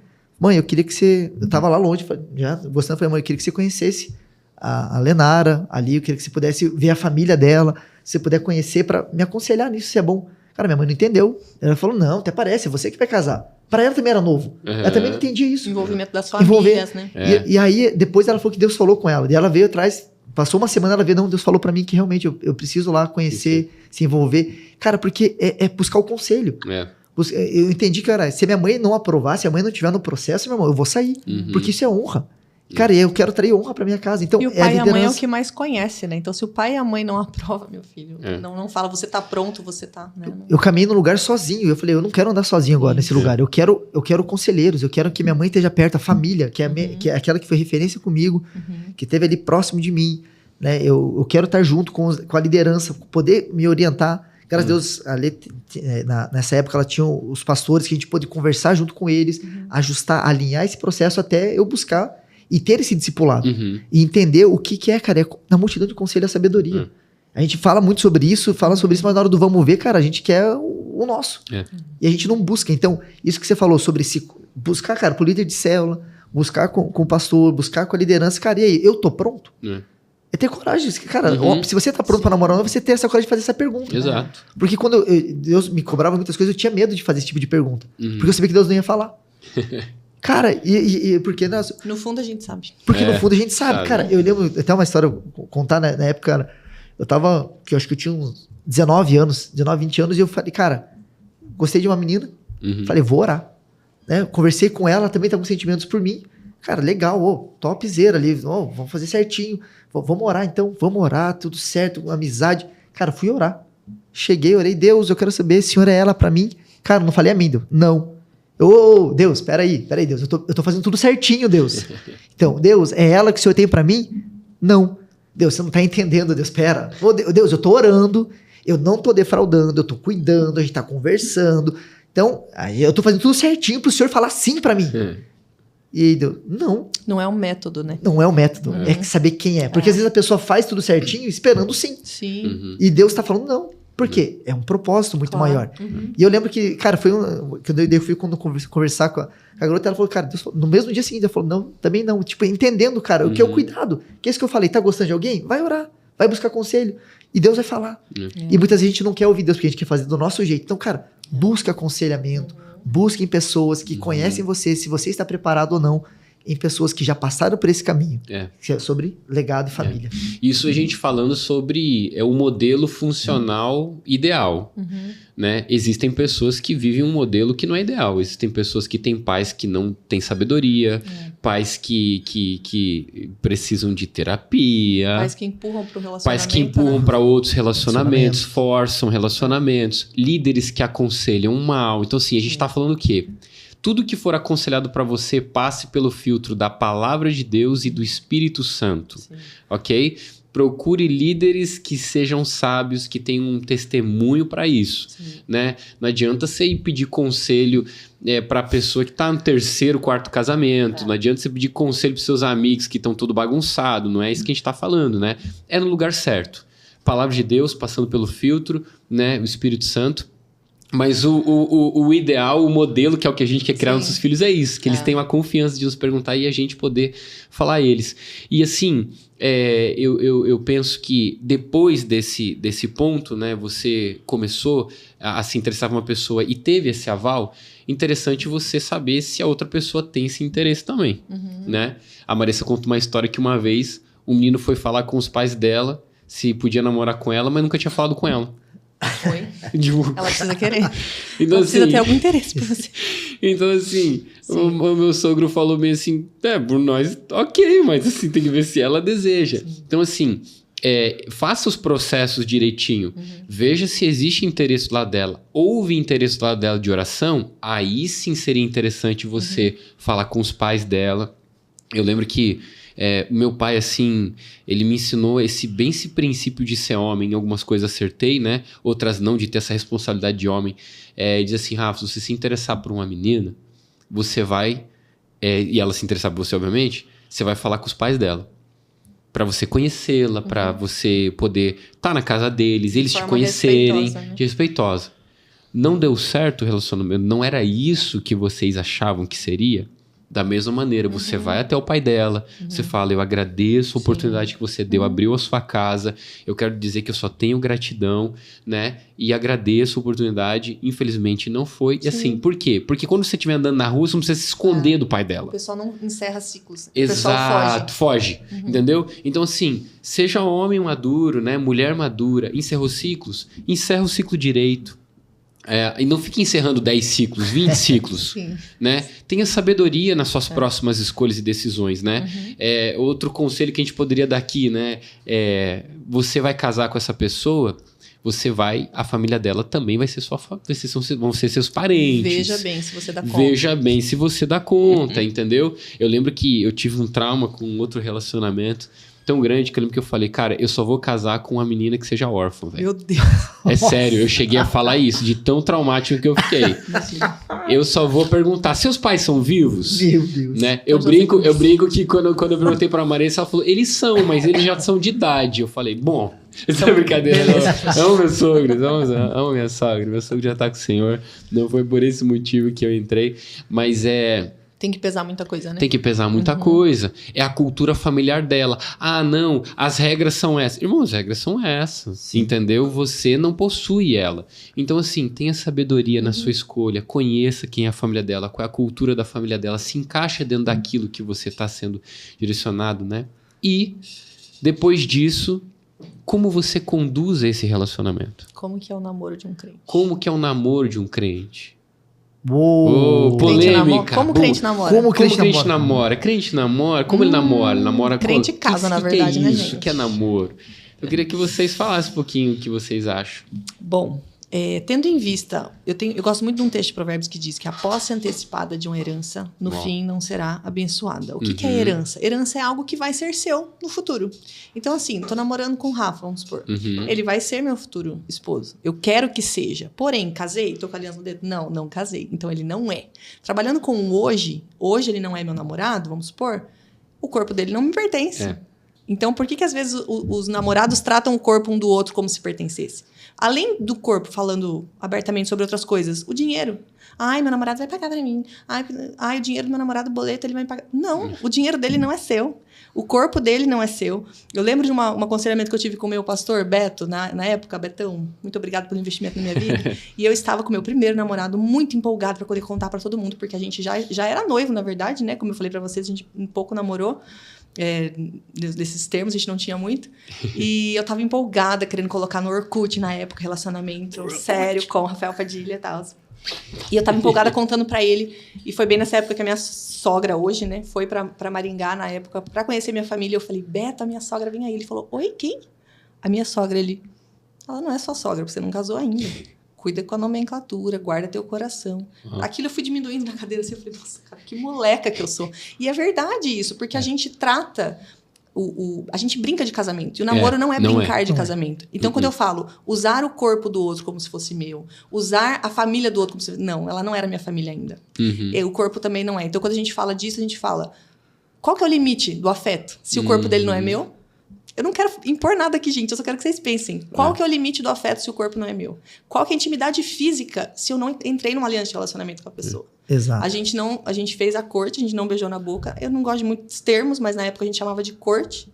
eu queria que você, eu tava lá longe, já gostando, falei, mãe, eu queria que você conhecesse a Lenara ali, eu queria que você pudesse ver a família dela, se você puder conhecer para me aconselhar nisso, se é bom. Cara, minha mãe não entendeu. Ela falou, não, até parece, é você que vai casar. Para ela também era novo. Ela também não entendia isso. Envolvimento das famílias, né? E aí, depois ela falou que Deus falou com ela. E ela veio atrás, passou uma semana, ela veio, não, Deus falou para mim que realmente eu preciso lá conhecer, se envolver. Cara, porque é buscar o conselho. Eu entendi que, cara, se a minha mãe não aprovar, se a mãe não estiver no processo, meu irmão, eu vou sair. Porque isso é honra. Cara, eu quero trazer honra pra minha casa. Então, e o pai e a mãe é o que mais conhece, né? Então, se o pai e a mãe não aprovam, meu filho, não fala, você tá pronto, você tá... Né? Eu caminhei no lugar sozinho. Eu falei, eu não quero andar sozinho agora nesse lugar. Eu quero conselheiros, eu quero que minha mãe esteja perto, a família, que é aquela que foi referência comigo, que esteve ali próximo de mim. Né? Eu quero estar junto com a liderança, poder me orientar. Graças a Deus, nessa época, ela tinha os pastores que a gente pôde conversar junto com eles, ajustar, alinhar esse processo até eu buscar e ter esse discipulado. E entender o que é, cara, na multidão de conselho a sabedoria. A gente fala muito sobre isso, mas na hora do vamos ver, cara, a gente quer o nosso. E a gente não busca. Então, isso que você falou sobre buscar, cara, pro líder de célula, buscar com o pastor, buscar com a liderança, cara, e aí, eu tô pronto? É ter coragem. Cara, se você tá pronto pra namorar, você ter essa coragem de fazer essa pergunta. Exato. Porque quando Deus me cobrava muitas coisas, eu tinha medo de fazer esse tipo de pergunta. Porque eu sabia que Deus não ia falar. Cara, porque... No fundo a gente sabe. Porque no fundo a gente sabe. Cara, eu lembro até uma história, contar na época, cara, eu acho que eu tinha uns 19 anos, 19, 20 anos, e eu falei, cara, gostei de uma menina, falei, vou orar. Né? Conversei com ela, também tá com sentimentos por mim. Cara, legal, topzera ali, vamos fazer certinho, vamos orar então, vamos orar, tudo certo, amizade. Cara, fui orar. Cheguei, orei, Deus, eu quero saber, se o Senhor é ela pra mim. Cara, não falei amém, Deus. Não. Deus, peraí, Deus, eu tô fazendo tudo certinho, Deus. Então, Deus, é ela que o Senhor tem pra mim? Não. Deus, você não tá entendendo, Deus, pera. Deus, eu tô orando, eu não tô defraudando, eu tô cuidando, a gente tá conversando. Então, aí eu tô fazendo tudo certinho pro Senhor falar sim pra mim. E aí Deus, não. Não é um método, né? Não é o método, é saber quem é. Porque às vezes a pessoa faz tudo certinho esperando sim. Sim. E Deus tá falando não. Por quê? É um propósito muito maior. E eu lembro que, cara, foi que eu fui quando conversar com a garota, ela falou, cara, Deus, no mesmo dia seguinte, ela falou, não, também não. Tipo, entendendo, cara, o que é o cuidado. Que é isso que eu falei, tá gostando de alguém? Vai orar, vai buscar conselho. E Deus vai falar. E muitas vezes a gente não quer ouvir Deus, porque a gente quer fazer do nosso jeito. Então, cara, busca aconselhamento, busque em pessoas que conhecem você, se você está preparado ou não, em pessoas que já passaram por esse caminho, que é sobre legado e família. Isso a gente falando sobre o modelo funcional ideal, né? Existem pessoas que vivem um modelo que não é ideal, existem pessoas que têm pais que não têm sabedoria, pais que precisam de terapia, pais que empurram para o relacionamento, pais que empurram para outros relacionamentos, forçam relacionamentos, líderes que aconselham mal. Então assim, a gente está falando o quê? Tudo que for aconselhado para você, passe pelo filtro da palavra de Deus e do Espírito Santo, ok? Procure líderes que sejam sábios, que tenham um testemunho para isso, né? Não adianta você ir pedir conselho para a pessoa que está no 3º, 4º casamento, não adianta você pedir conselho para seus amigos que estão tudo bagunçado, não é isso que a gente está falando, né? É no lugar certo. Palavra de Deus passando pelo filtro, né? O Espírito Santo. Mas o ideal, o modelo, que é o que a gente quer criar nos nossos filhos, é isso. Que eles tenham a confiança de nos perguntar e a gente poder falar a eles. E assim, eu penso que depois desse ponto, né, você começou a se interessar por uma pessoa e teve esse aval, interessante você saber se a outra pessoa tem esse interesse também, né? A Marissa conta uma história que uma vez um menino foi falar com os pais dela se podia namorar com ela, mas nunca tinha falado com ela. Foi. Ela precisa querer. Então, ela precisa assim, ter algum interesse por você. Então, assim, o meu sogro falou meio assim, por nós, ok, mas assim, tem que ver se ela deseja. Então, assim, faça os processos direitinho. Veja se existe interesse lá dela. Houve interesse lá dela de oração, aí sim seria interessante você falar com os pais dela. Eu lembro que meu pai, assim, ele me ensinou esse princípio de ser homem. Em algumas coisas acertei, né? Outras não, de ter essa responsabilidade de homem. Diz assim, Rafa, se você se interessar por uma menina, você vai... e ela se interessar por você, obviamente, você vai falar com os pais dela. Pra você conhecê-la, pra você poder estar na casa deles, eles te conhecerem. Respeitosa, né? Respeitosa. Não deu certo o relacionamento? Não era isso que vocês achavam que seria? Da mesma maneira, você vai até o pai dela, você fala, eu agradeço a oportunidade que você deu, abriu a sua casa, eu quero dizer que eu só tenho gratidão, né? E agradeço a oportunidade, infelizmente não foi. E assim, por quê? Porque quando você estiver andando na rua, você não precisa se esconder do pai dela. O pessoal não encerra ciclos. Exato, foge. Entendeu? Então assim, seja homem maduro, né? Mulher madura, encerrou ciclos, encerra o ciclo direito. E não fique encerrando 10 ciclos, 20 ciclos, né? Tenha sabedoria nas suas próximas escolhas e decisões, né? Outro conselho que a gente poderia dar aqui, né? Você vai casar com essa pessoa, a família dela também vai ser vão ser seus parentes. Veja bem se você dá conta. Veja bem se você dá conta, entendeu? Eu lembro que eu tive um trauma com outro relacionamento tão grande que eu lembro que eu falei, cara, eu só vou casar com uma menina que seja órfã, velho. Meu Deus. É sério, eu cheguei a falar isso, de tão traumático que eu fiquei. Eu só vou perguntar, seus pais são vivos? Meu Deus. Né? Eu brinco que quando eu perguntei pra Marissa, ela falou, eles são, mas eles já são de idade. Eu falei, bom, essa é brincadeira, não. Amo meus sogros, amo minha sogra. Meu sogro já tá com o senhor. Não foi por esse motivo que eu entrei, mas tem que pesar muita coisa, né? Tem que pesar muita coisa. É a cultura familiar dela. Ah, não, as regras são essas. Irmão, as regras são essas, entendeu? Você não possui ela. Então, assim, tenha sabedoria na sua escolha. Conheça quem é a família dela, qual é a cultura da família dela. Se encaixa dentro daquilo que você está sendo direcionado, né? E, depois disso, como você conduz esse relacionamento? Como que é o namoro de um crente? Como que é o namoro de um crente? Polêmica. Como crente namora? Como crente namora? Crente namora? Como ele namora? Ele namora crente casa, na verdade, que é né, isso? gente? Que é namoro? Eu queria que vocês falassem um pouquinho o que vocês acham. Bom, Tendo em vista, eu gosto muito de um texto de Provérbios que diz que a posse antecipada de uma herança, no fim, não será abençoada. O que é herança? Herança é algo que vai ser seu no futuro. Então, assim, tô namorando com o Rafa, vamos supor. Ele vai ser meu futuro esposo. Eu quero que seja. Porém, casei? Tô com a aliança no dedo? Não, não casei. Então, ele não é. Trabalhando com o hoje ele não é meu namorado, vamos supor, o corpo dele não me pertence. Então, por que às vezes os namorados tratam o corpo um do outro como se pertencesse? Além do corpo, falando abertamente sobre outras coisas, o dinheiro. Ai, meu namorado vai pagar pra mim. Ai, o dinheiro do meu namorado, boleto, ele vai pagar. Não, o dinheiro dele não é seu. O corpo dele não é seu. Eu lembro de um aconselhamento que eu tive com o meu pastor, Beto, na época. Betão, muito obrigado pelo investimento na minha vida. E eu estava com o meu primeiro namorado, muito empolgado para poder contar para todo mundo, porque a gente já era noivo, na verdade, né? Como eu falei para vocês, a gente um pouco namorou. Desses termos, a gente não tinha muito. E eu tava empolgada, querendo colocar no Orkut, na época, relacionamento sério com o Rafael Padilha e tal. E eu tava empolgada contando pra ele. E foi bem nessa época que a minha sogra, hoje, né, foi pra Maringá, na época, pra conhecer minha família. Eu falei, Beto, a minha sogra vem aí. Ele falou, oi, quem? A minha sogra. Ela não é sua sogra, porque você não casou ainda. Cuida com a nomenclatura, guarda teu coração. Aquilo eu fui diminuindo na cadeira, assim, eu falei, nossa, cara, que moleca que eu sou. E é verdade isso, porque a gente trata... a gente brinca de casamento. E o namoro não é brincar de casamento. Então, quando eu falo usar o corpo do outro como se fosse meu, usar a família do outro como se fosse... Não, ela não era minha família ainda. E o corpo também não é. Então, quando a gente fala disso, a gente fala... Qual que é o limite do afeto? Se o corpo dele não é meu... Eu não quero impor nada aqui, gente. Eu só quero que vocês pensem. Qual que é o limite do afeto se o corpo não é meu? Qual que é a intimidade física se eu não entrei numa aliança de relacionamento com a pessoa? Exato. A gente fez a corte, a gente não beijou na boca. Eu não gosto de muitos termos, mas na época a gente chamava de corte,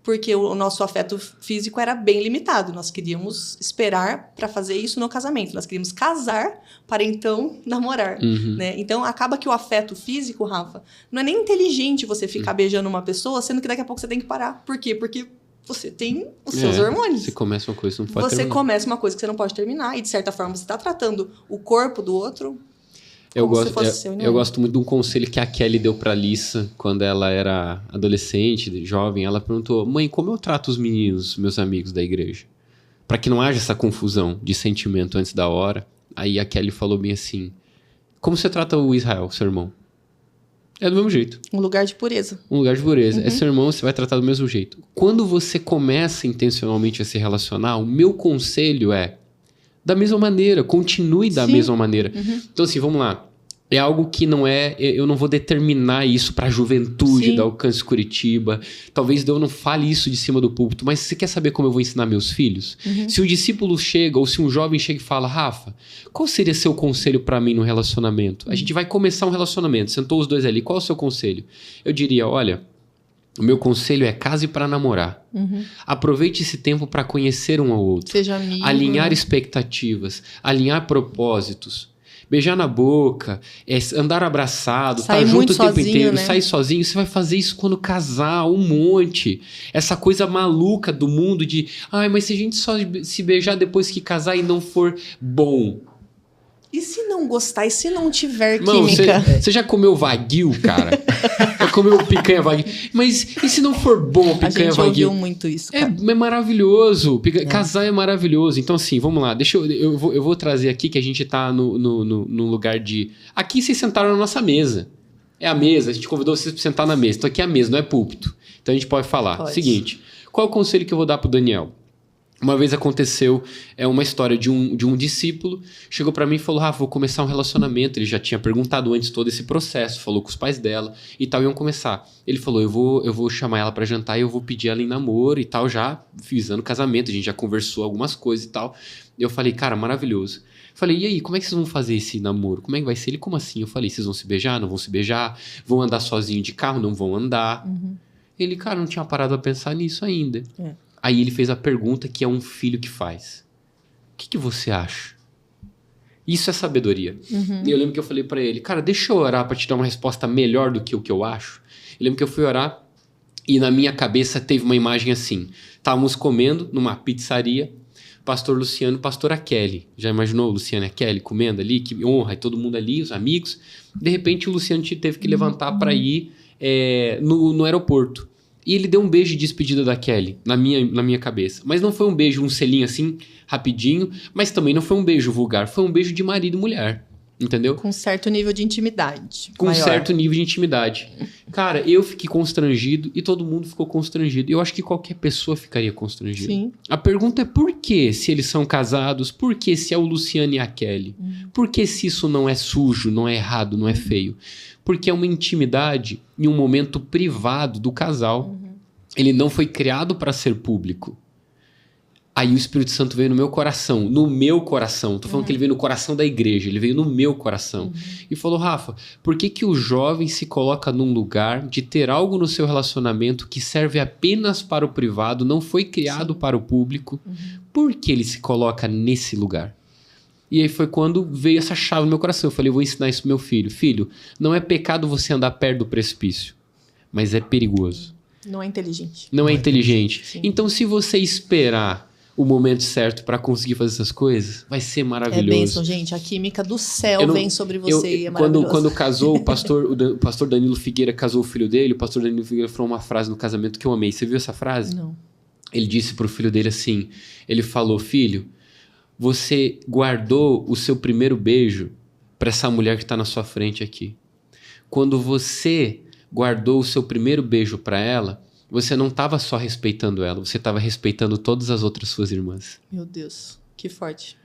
porque o nosso afeto físico era bem limitado. Nós queríamos esperar para fazer isso no casamento. Nós queríamos casar para então namorar. Né? Então, acaba que o afeto físico, Rafa, não é nem inteligente você ficar beijando uma pessoa, sendo que daqui a pouco você tem que parar. Por quê? Porque você tem os seus hormônios. Você começa uma coisa que você não pode terminar. Você começa uma coisa que você não pode terminar. E, de certa forma, você está tratando o corpo do outro... Eu gosto muito de um conselho que a Kelly deu pra Lissa quando ela era adolescente, jovem. Ela perguntou, mãe, como eu trato os meninos, meus amigos da igreja? Pra que não haja essa confusão de sentimento antes da hora. Aí a Kelly falou bem assim, como você trata o Israel, seu irmão? É do mesmo jeito. Um lugar de pureza. Um lugar de pureza. É seu irmão, você vai tratar do mesmo jeito. Quando você começa intencionalmente a se relacionar, o meu conselho é da mesma maneira, continue da mesma maneira. Então, assim, vamos lá. É algo que não é... Eu não vou determinar isso para a juventude da Alcance Curitiba. Talvez eu não fale isso de cima do púlpito, mas você quer saber como eu vou ensinar meus filhos? Se um discípulo chega, ou se um jovem chega e fala, Rafa, qual seria seu conselho para mim no relacionamento? A gente vai começar um relacionamento, sentou os dois ali, qual é o seu conselho? Eu diria, olha... O meu conselho é case para namorar. Aproveite esse tempo para conhecer um ao outro. Seja amigo. Alinhar expectativas, alinhar propósitos. Beijar na boca, andar abraçado, estar junto o tempo inteiro, né? Sair sozinho. Você vai fazer isso quando casar, um monte. Essa coisa maluca do mundo de... mas se a gente só se beijar depois que casar e não for bom... E se não gostar? E se não tiver química? Você já comeu Wagyu, cara? Já comeu picanha Wagyu? Mas e se não for bom a picanha Wagyu? A gente ouviu muito isso, cara. É maravilhoso. Casar é maravilhoso. Então, assim, vamos lá. Eu vou trazer aqui que a gente tá no lugar de... Aqui vocês sentaram na nossa mesa. É a mesa. A gente convidou vocês para sentar na mesa. Então aqui é a mesa, não é púlpito. Então a gente pode falar. Pode. Seguinte, qual é o conselho que eu vou dar pro Daniel? Uma vez aconteceu uma história de um discípulo, chegou para mim e falou, vou começar um relacionamento. Ele já tinha perguntado antes todo esse processo, falou com os pais dela e tal, iam começar. Ele falou, eu vou chamar ela para jantar e eu vou pedir ela em namoro e tal, já visando casamento, a gente já conversou algumas coisas e tal. Eu falei, cara, maravilhoso. Falei, e aí, como é que vocês vão fazer esse namoro? Como é que vai ser? Ele, como assim? Eu falei, vocês vão se beijar? Não vão se beijar? Vão andar sozinho de carro? Não vão andar? Ele, cara, não tinha parado a pensar nisso ainda. Aí ele fez a pergunta que é um filho que faz. O que você acha? Isso é sabedoria. E eu lembro que eu falei pra ele, cara, deixa eu orar pra te dar uma resposta melhor do que o que eu acho. Eu lembro que eu fui orar e na minha cabeça teve uma imagem assim. Estávamos comendo numa pizzaria, pastor Luciano e pastora Kelly. Já imaginou o Luciano e a Kelly comendo ali? Que honra, e todo mundo ali, os amigos. De repente o Luciano teve que levantar para ir no aeroporto. E ele deu um beijo de despedida da Kelly, na minha cabeça. Mas não foi um beijo, um selinho assim, rapidinho. Mas também não foi um beijo vulgar. Foi um beijo de marido e mulher. Entendeu? Com certo nível de intimidade. Com maior. certo nível de intimidade. Cara, eu fiquei constrangido e todo mundo ficou constrangido. Eu acho que qualquer pessoa ficaria constrangida. Sim. A pergunta é por que, se eles são casados, por que se é o Luciano e a Kelly? Por que se isso não é sujo, não é errado, não é feio? Porque é uma intimidade em um momento privado do casal. Ele não foi criado para ser público. Aí o Espírito Santo veio no meu coração. No meu coração. Tô falando que ele veio no coração da igreja. Ele veio no meu coração. E falou, Rafa, por que o jovem se coloca num lugar de ter algo no seu relacionamento que serve apenas para o privado, não foi criado para o público? Por que ele se coloca nesse lugar? E aí foi quando veio essa chave no meu coração. Eu falei, eu vou ensinar isso pro meu filho. Filho, não é pecado você andar perto do precipício, mas é perigoso. Não é inteligente. Não é inteligente. Sim. Então, se você esperar o momento certo para conseguir fazer essas coisas, vai ser maravilhoso. É bênção, gente. A química do céu vem sobre você e é maravilhoso. Quando casou, o pastor Danilo Figueira casou o filho dele, o pastor Danilo Figueira falou uma frase no casamento que eu amei. Você viu essa frase? Não. Ele disse pro filho dele assim, ele falou, filho, você guardou o seu primeiro beijo para essa mulher que está na sua frente aqui. Quando você guardou o seu primeiro beijo para ela, você não estava só respeitando ela, você estava respeitando todas as outras suas irmãs. Meu Deus, que forte.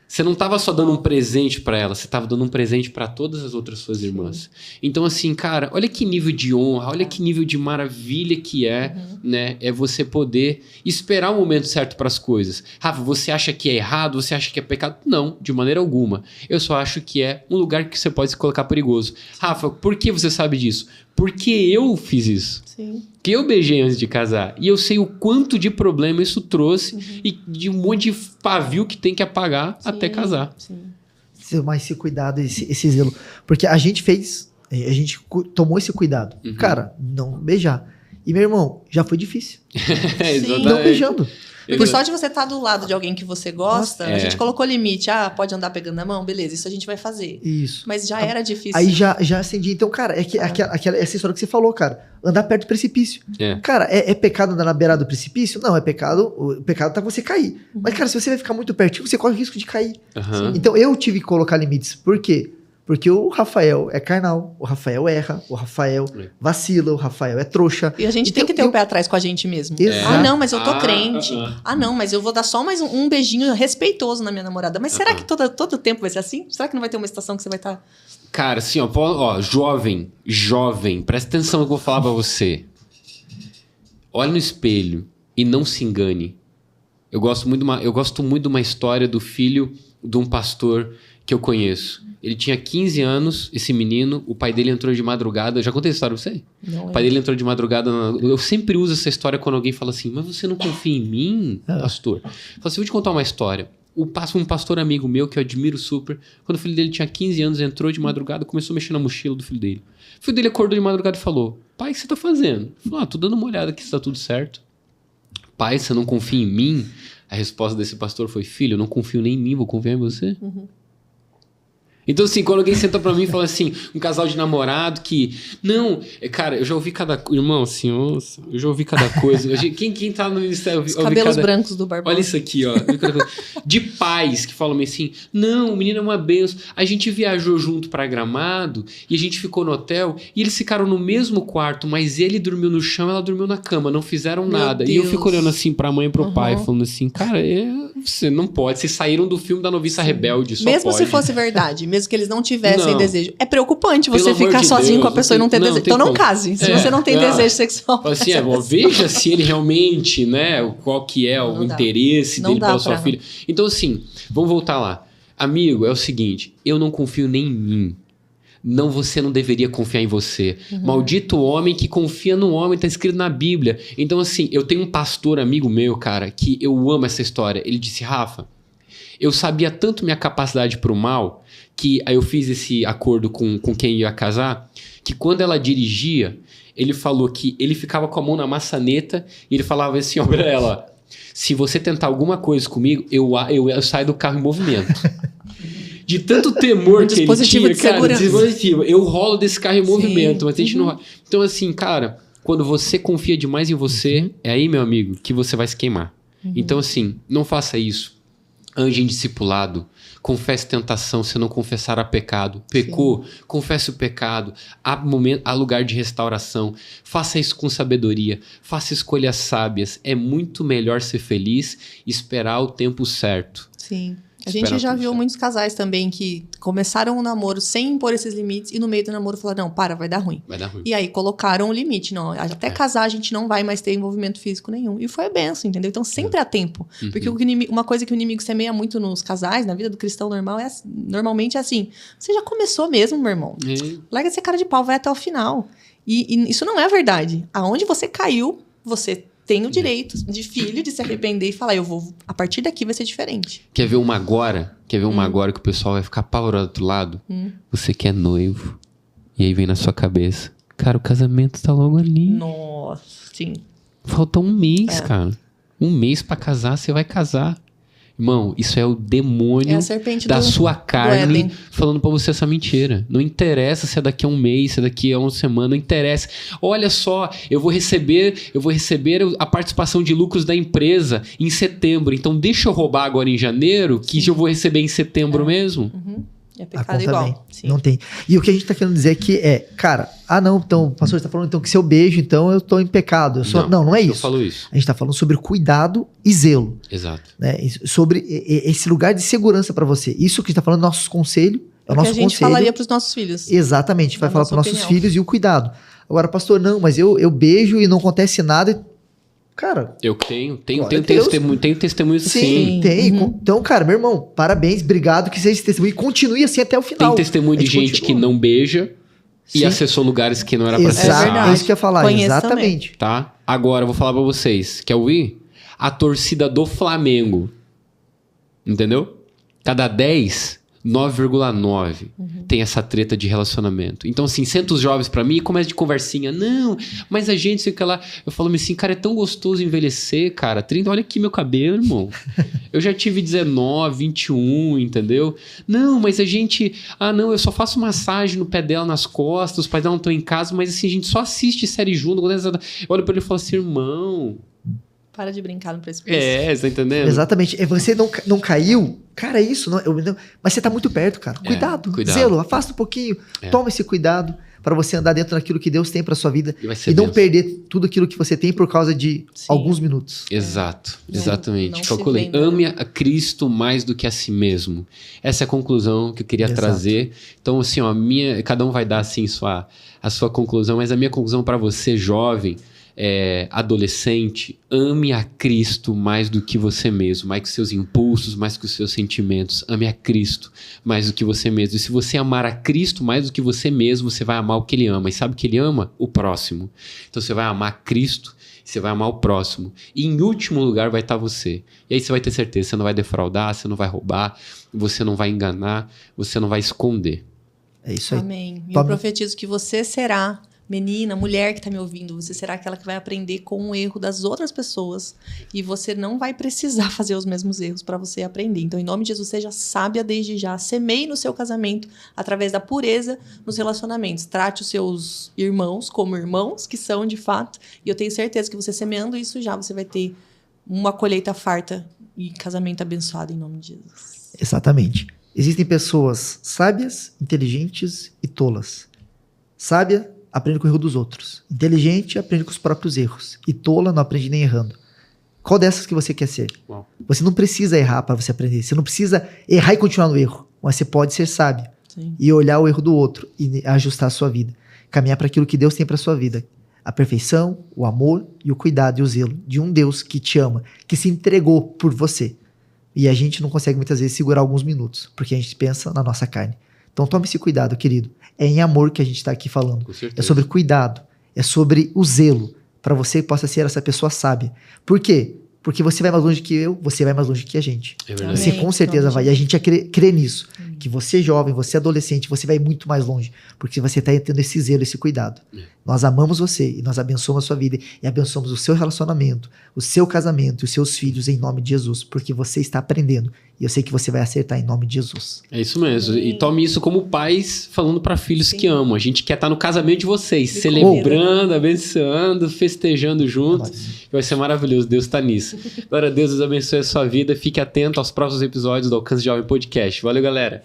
Você não estava só dando um presente para ela, você estava dando um presente para todas as outras suas irmãs. Então, assim, cara, olha que nível de honra, olha que nível de maravilha que é, né? É você poder esperar o momento certo para as coisas. Rafa, você acha que é errado? Você acha que é pecado? Não, de maneira alguma. Eu só acho que é um lugar que você pode se colocar perigoso. Rafa, por que você sabe disso? Porque eu fiz isso. Sim. Que eu beijei antes de casar. E eu sei o quanto de problema isso trouxe e de um monte de pavio que tem que apagar até casar. Sim. Mas esse cuidado, esse zelo. Porque a gente tomou esse cuidado. Cara, não beijar. E, meu irmão, já foi difícil. Não beijando. Por só de você estar do lado de alguém que você gosta, a gente colocou limite. Ah, pode andar pegando na mão? Beleza, isso a gente vai fazer. Isso. Mas já era difícil. Aí já acendi. Então, cara, essa história que você falou, cara. Andar perto do precipício. Cara, é pecado andar na beirada do precipício? Não, é pecado. O pecado tá você cair. Mas, cara, se você vai ficar muito pertinho, você corre o risco de cair. Então, eu tive que colocar limites. Por quê? Porque o Rafael é carnal, o Rafael erra, o Rafael vacila, o Rafael é trouxa. E a gente tem que ter o pé atrás com a gente mesmo. Ah, não, mas eu tô crente. Ah, não, mas eu vou dar só mais um beijinho respeitoso na minha namorada. Mas será que todo tempo vai ser assim? Será que não vai ter uma estação que você vai estar... Cara, assim, ó, jovem, presta atenção no que eu vou falar pra você. Olha no espelho e não se engane. Eu gosto muito de uma história do filho de um pastor que eu conheço. Ele tinha 15 anos, esse menino, o pai dele entrou de madrugada. Eu já contei essa história pra você? Não, o pai dele entrou de madrugada. Eu sempre uso essa história quando alguém fala assim, mas você não confia em mim, pastor? Eu falo assim, vou te contar uma história. Um pastor amigo meu, que eu admiro super, quando o filho dele tinha 15 anos, entrou de madrugada, começou a mexer na mochila do filho dele. O filho dele acordou de madrugada e falou, pai, o que você tá fazendo? Ele falou, tô dando uma olhada aqui se tá tudo certo. Pai, você não confia em mim? A resposta desse pastor foi, filho, eu não confio nem em mim, vou confiar em você? Então, assim, quando alguém senta pra mim e fala assim, um casal de namorado que... Não, cara, eu já ouvi cada... Irmão, assim, ouça, eu já ouvi cada coisa. Quem tá no ministério... Os cabelos brancos do Barbosa. Olha isso aqui, ó. De pais que falam assim, não, o menino é uma benção. A gente viajou junto pra Gramado e a gente ficou no hotel e eles ficaram no mesmo quarto, mas ele dormiu no chão, ela dormiu na cama, não fizeram nada. Deus. E eu fico olhando assim pra mãe e pro pai, falando assim, cara, você não pode. Vocês saíram do filme da Noviça Rebelde, só mesmo pode. Se fosse verdade, mesmo que eles não tivessem desejo. É preocupante Pelo você ficar de sozinho Deus, com a pessoa e não ter desejo. Então não case. Se você não tem desejo sexual. Assim, veja se ele realmente, né, qual que é o interesse dele pela sua filha. Então, assim, vamos voltar lá. Amigo, é o seguinte, eu não confio nem em mim. Não, você não deveria confiar em você. Maldito homem que confia no homem, tá escrito na Bíblia. Então, assim, eu tenho um pastor amigo meu, cara, que eu amo essa história. Ele disse, Rafa, eu sabia tanto minha capacidade pro mal, que aí eu fiz esse acordo com quem ia casar, que quando ela dirigia, ele falou que ele ficava com a mão na maçaneta e ele falava assim, ó, pra ela, se você tentar alguma coisa comigo, eu saio do carro em movimento. De tanto temor que ele tinha, cara, dispositivo. Eu rolo desse carro em movimento, mas a gente não... Então, assim, cara, Quando você confia demais em você, é aí, meu amigo, que você vai se queimar. Então, assim, não faça isso. Ande em discipulado. Confesse tentação, se não confessar, há pecado. Pecou, confesse o pecado. Há lugar de restauração. Faça isso com sabedoria. Faça escolhas sábias. É muito melhor ser feliz e esperar o tempo certo. Sim. A gente já viu muitos casais também que começaram o namoro sem impor esses limites e no meio do namoro falaram, não, vai dar ruim. Vai dar ruim. E aí colocaram o limite, não, até casar a gente não vai mais ter envolvimento físico nenhum. E foi a benção, entendeu? Então sempre há tempo. Porque uma coisa que o inimigo semeia muito nos casais, na vida do cristão normal, normalmente é assim, você já começou mesmo, meu irmão. Larga essa cara de pau, vai até o final. E isso não é verdade. Aonde você caiu, você tem o direito de filho de se arrepender e falar, a partir daqui vai ser diferente. Quer ver uma agora? Quer ver uma agora que o pessoal vai ficar apavorado do outro lado? Você que é noivo. E aí vem na sua cabeça. Cara, o casamento tá logo ali. Nossa, sim. Falta um mês, cara. Um mês pra casar, você vai casar. Irmão, isso é o demônio da sua carne falando pra você essa mentira. Não interessa se é daqui a um mês, se é daqui a uma semana, não interessa. Olha só, eu vou receber a participação de lucros da empresa em setembro. Então deixa eu roubar agora em janeiro, que eu vou receber em setembro mesmo. É pecado igual. Sim. Não tem. E o que a gente tá querendo dizer aqui é, cara, não, então, o pastor está falando então que se eu beijo, então eu tô em pecado. Não é isso. Eu falo isso. A gente tá falando sobre cuidado e zelo. Exato. Né? Sobre esse lugar de segurança para você. Isso que a gente tá falando, nosso conselho, é o nosso conselho. Que a gente falaria pros nossos filhos. Exatamente, a gente vai falar pros nossos filhos e o cuidado. Agora, pastor, não, mas eu beijo e não acontece nada. Cara, eu tenho testemunho sim. Tem. Então, cara, meu irmão, parabéns, obrigado que seja esse testemunho e continue assim até o final. Tem testemunho de gente que não beija e acessou lugares que não era pra acessar. É isso que eu ia falar, exatamente. Tá? Agora, eu vou falar pra vocês. Quer ouvir? A torcida do Flamengo. Entendeu? Cada 10, 9,9 tem essa treta de relacionamento. Então, assim, senta os jovens pra mim e começa de conversinha. Não, mas a gente, sei que lá. Eu falo assim, cara, é tão gostoso envelhecer, cara. 30, olha aqui meu cabelo, irmão. Eu já tive 19, 21, entendeu? Não, mas a gente. Não, eu só faço massagem no pé dela, nas costas, os pais dela não estão em casa, mas assim, a gente só assiste série junto. Eu olho pra ele e falo assim, irmão. Para de brincar no precipício. Você tá entendendo? Exatamente. Você não caiu, cara, é isso. Mas você tá muito perto, cara. Cuidado. Zelo, afasta um pouquinho. Toma esse cuidado para você andar dentro daquilo que Deus tem pra sua vida. E não perder tudo aquilo que você tem por causa de alguns minutos. Exato. Exatamente. Calculei. Ame a Cristo mais do que a si mesmo. Essa é a conclusão que eu queria trazer. Então, assim, cada um vai dar assim a sua conclusão, mas a minha conclusão para você, jovem, adolescente, ame a Cristo mais do que você mesmo, mais que os seus impulsos, mais que os seus sentimentos. Ame a Cristo mais do que você mesmo. E se você amar a Cristo mais do que você mesmo, você vai amar o que Ele ama. E sabe o que Ele ama? O próximo. Então você vai amar Cristo, você vai amar o próximo. E em último lugar vai estar você. E aí você vai ter certeza, você não vai defraudar, você não vai roubar, você não vai enganar, você não vai esconder. É isso aí. Amém. E eu profetizo que você será... Menina, mulher que tá me ouvindo, você será aquela que vai aprender com o erro das outras pessoas e você não vai precisar fazer os mesmos erros para você aprender. Então, em nome de Jesus, seja sábia desde já. Semeie no seu casamento através da pureza nos relacionamentos. Trate os seus irmãos como irmãos, que são de fato. E eu tenho certeza que você semeando isso já, você vai ter uma colheita farta e casamento abençoado em nome de Jesus. Exatamente. Existem pessoas sábias, inteligentes e tolas. Sábia aprende com o erro dos outros. Inteligente, aprende com os próprios erros. E tola, não aprende nem errando. Qual dessas que você quer ser? Uau. Você não precisa errar para você aprender. Você não precisa errar e continuar no erro. Mas você pode ser sábio. Sim. E olhar o erro do outro e ajustar a sua vida. Caminhar para aquilo que Deus tem para sua vida. A perfeição, o amor e o cuidado e o zelo de um Deus que te ama, que se entregou por você. E a gente não consegue muitas vezes segurar alguns minutos, porque a gente pensa na nossa carne. Então tome esse cuidado, querido. É em amor que a gente está aqui falando. É sobre cuidado. É sobre o zelo. Para você possa ser essa pessoa sábia. Por quê? Porque você vai mais longe que eu, você vai mais longe que a gente. É verdade. Você com certeza vai. E a gente crê nisso. Que você jovem, você adolescente, você vai muito mais longe, porque você está tendo esse zelo, esse cuidado. Nós amamos você e nós abençoamos a sua vida e abençoamos o seu relacionamento, o seu casamento e os seus filhos em nome de Jesus, porque você está aprendendo e eu sei que você vai acertar em nome de Jesus. É isso mesmo. E tome isso como pais falando para filhos que amam. A gente quer estar no casamento de vocês, celebrando, abençoando, festejando juntos. Vai ser maravilhoso. Deus está nisso. Glória a Deus, Deus abençoe a sua vida. Fique atento aos próximos episódios do Alcance Jovem Podcast. Valeu, galera.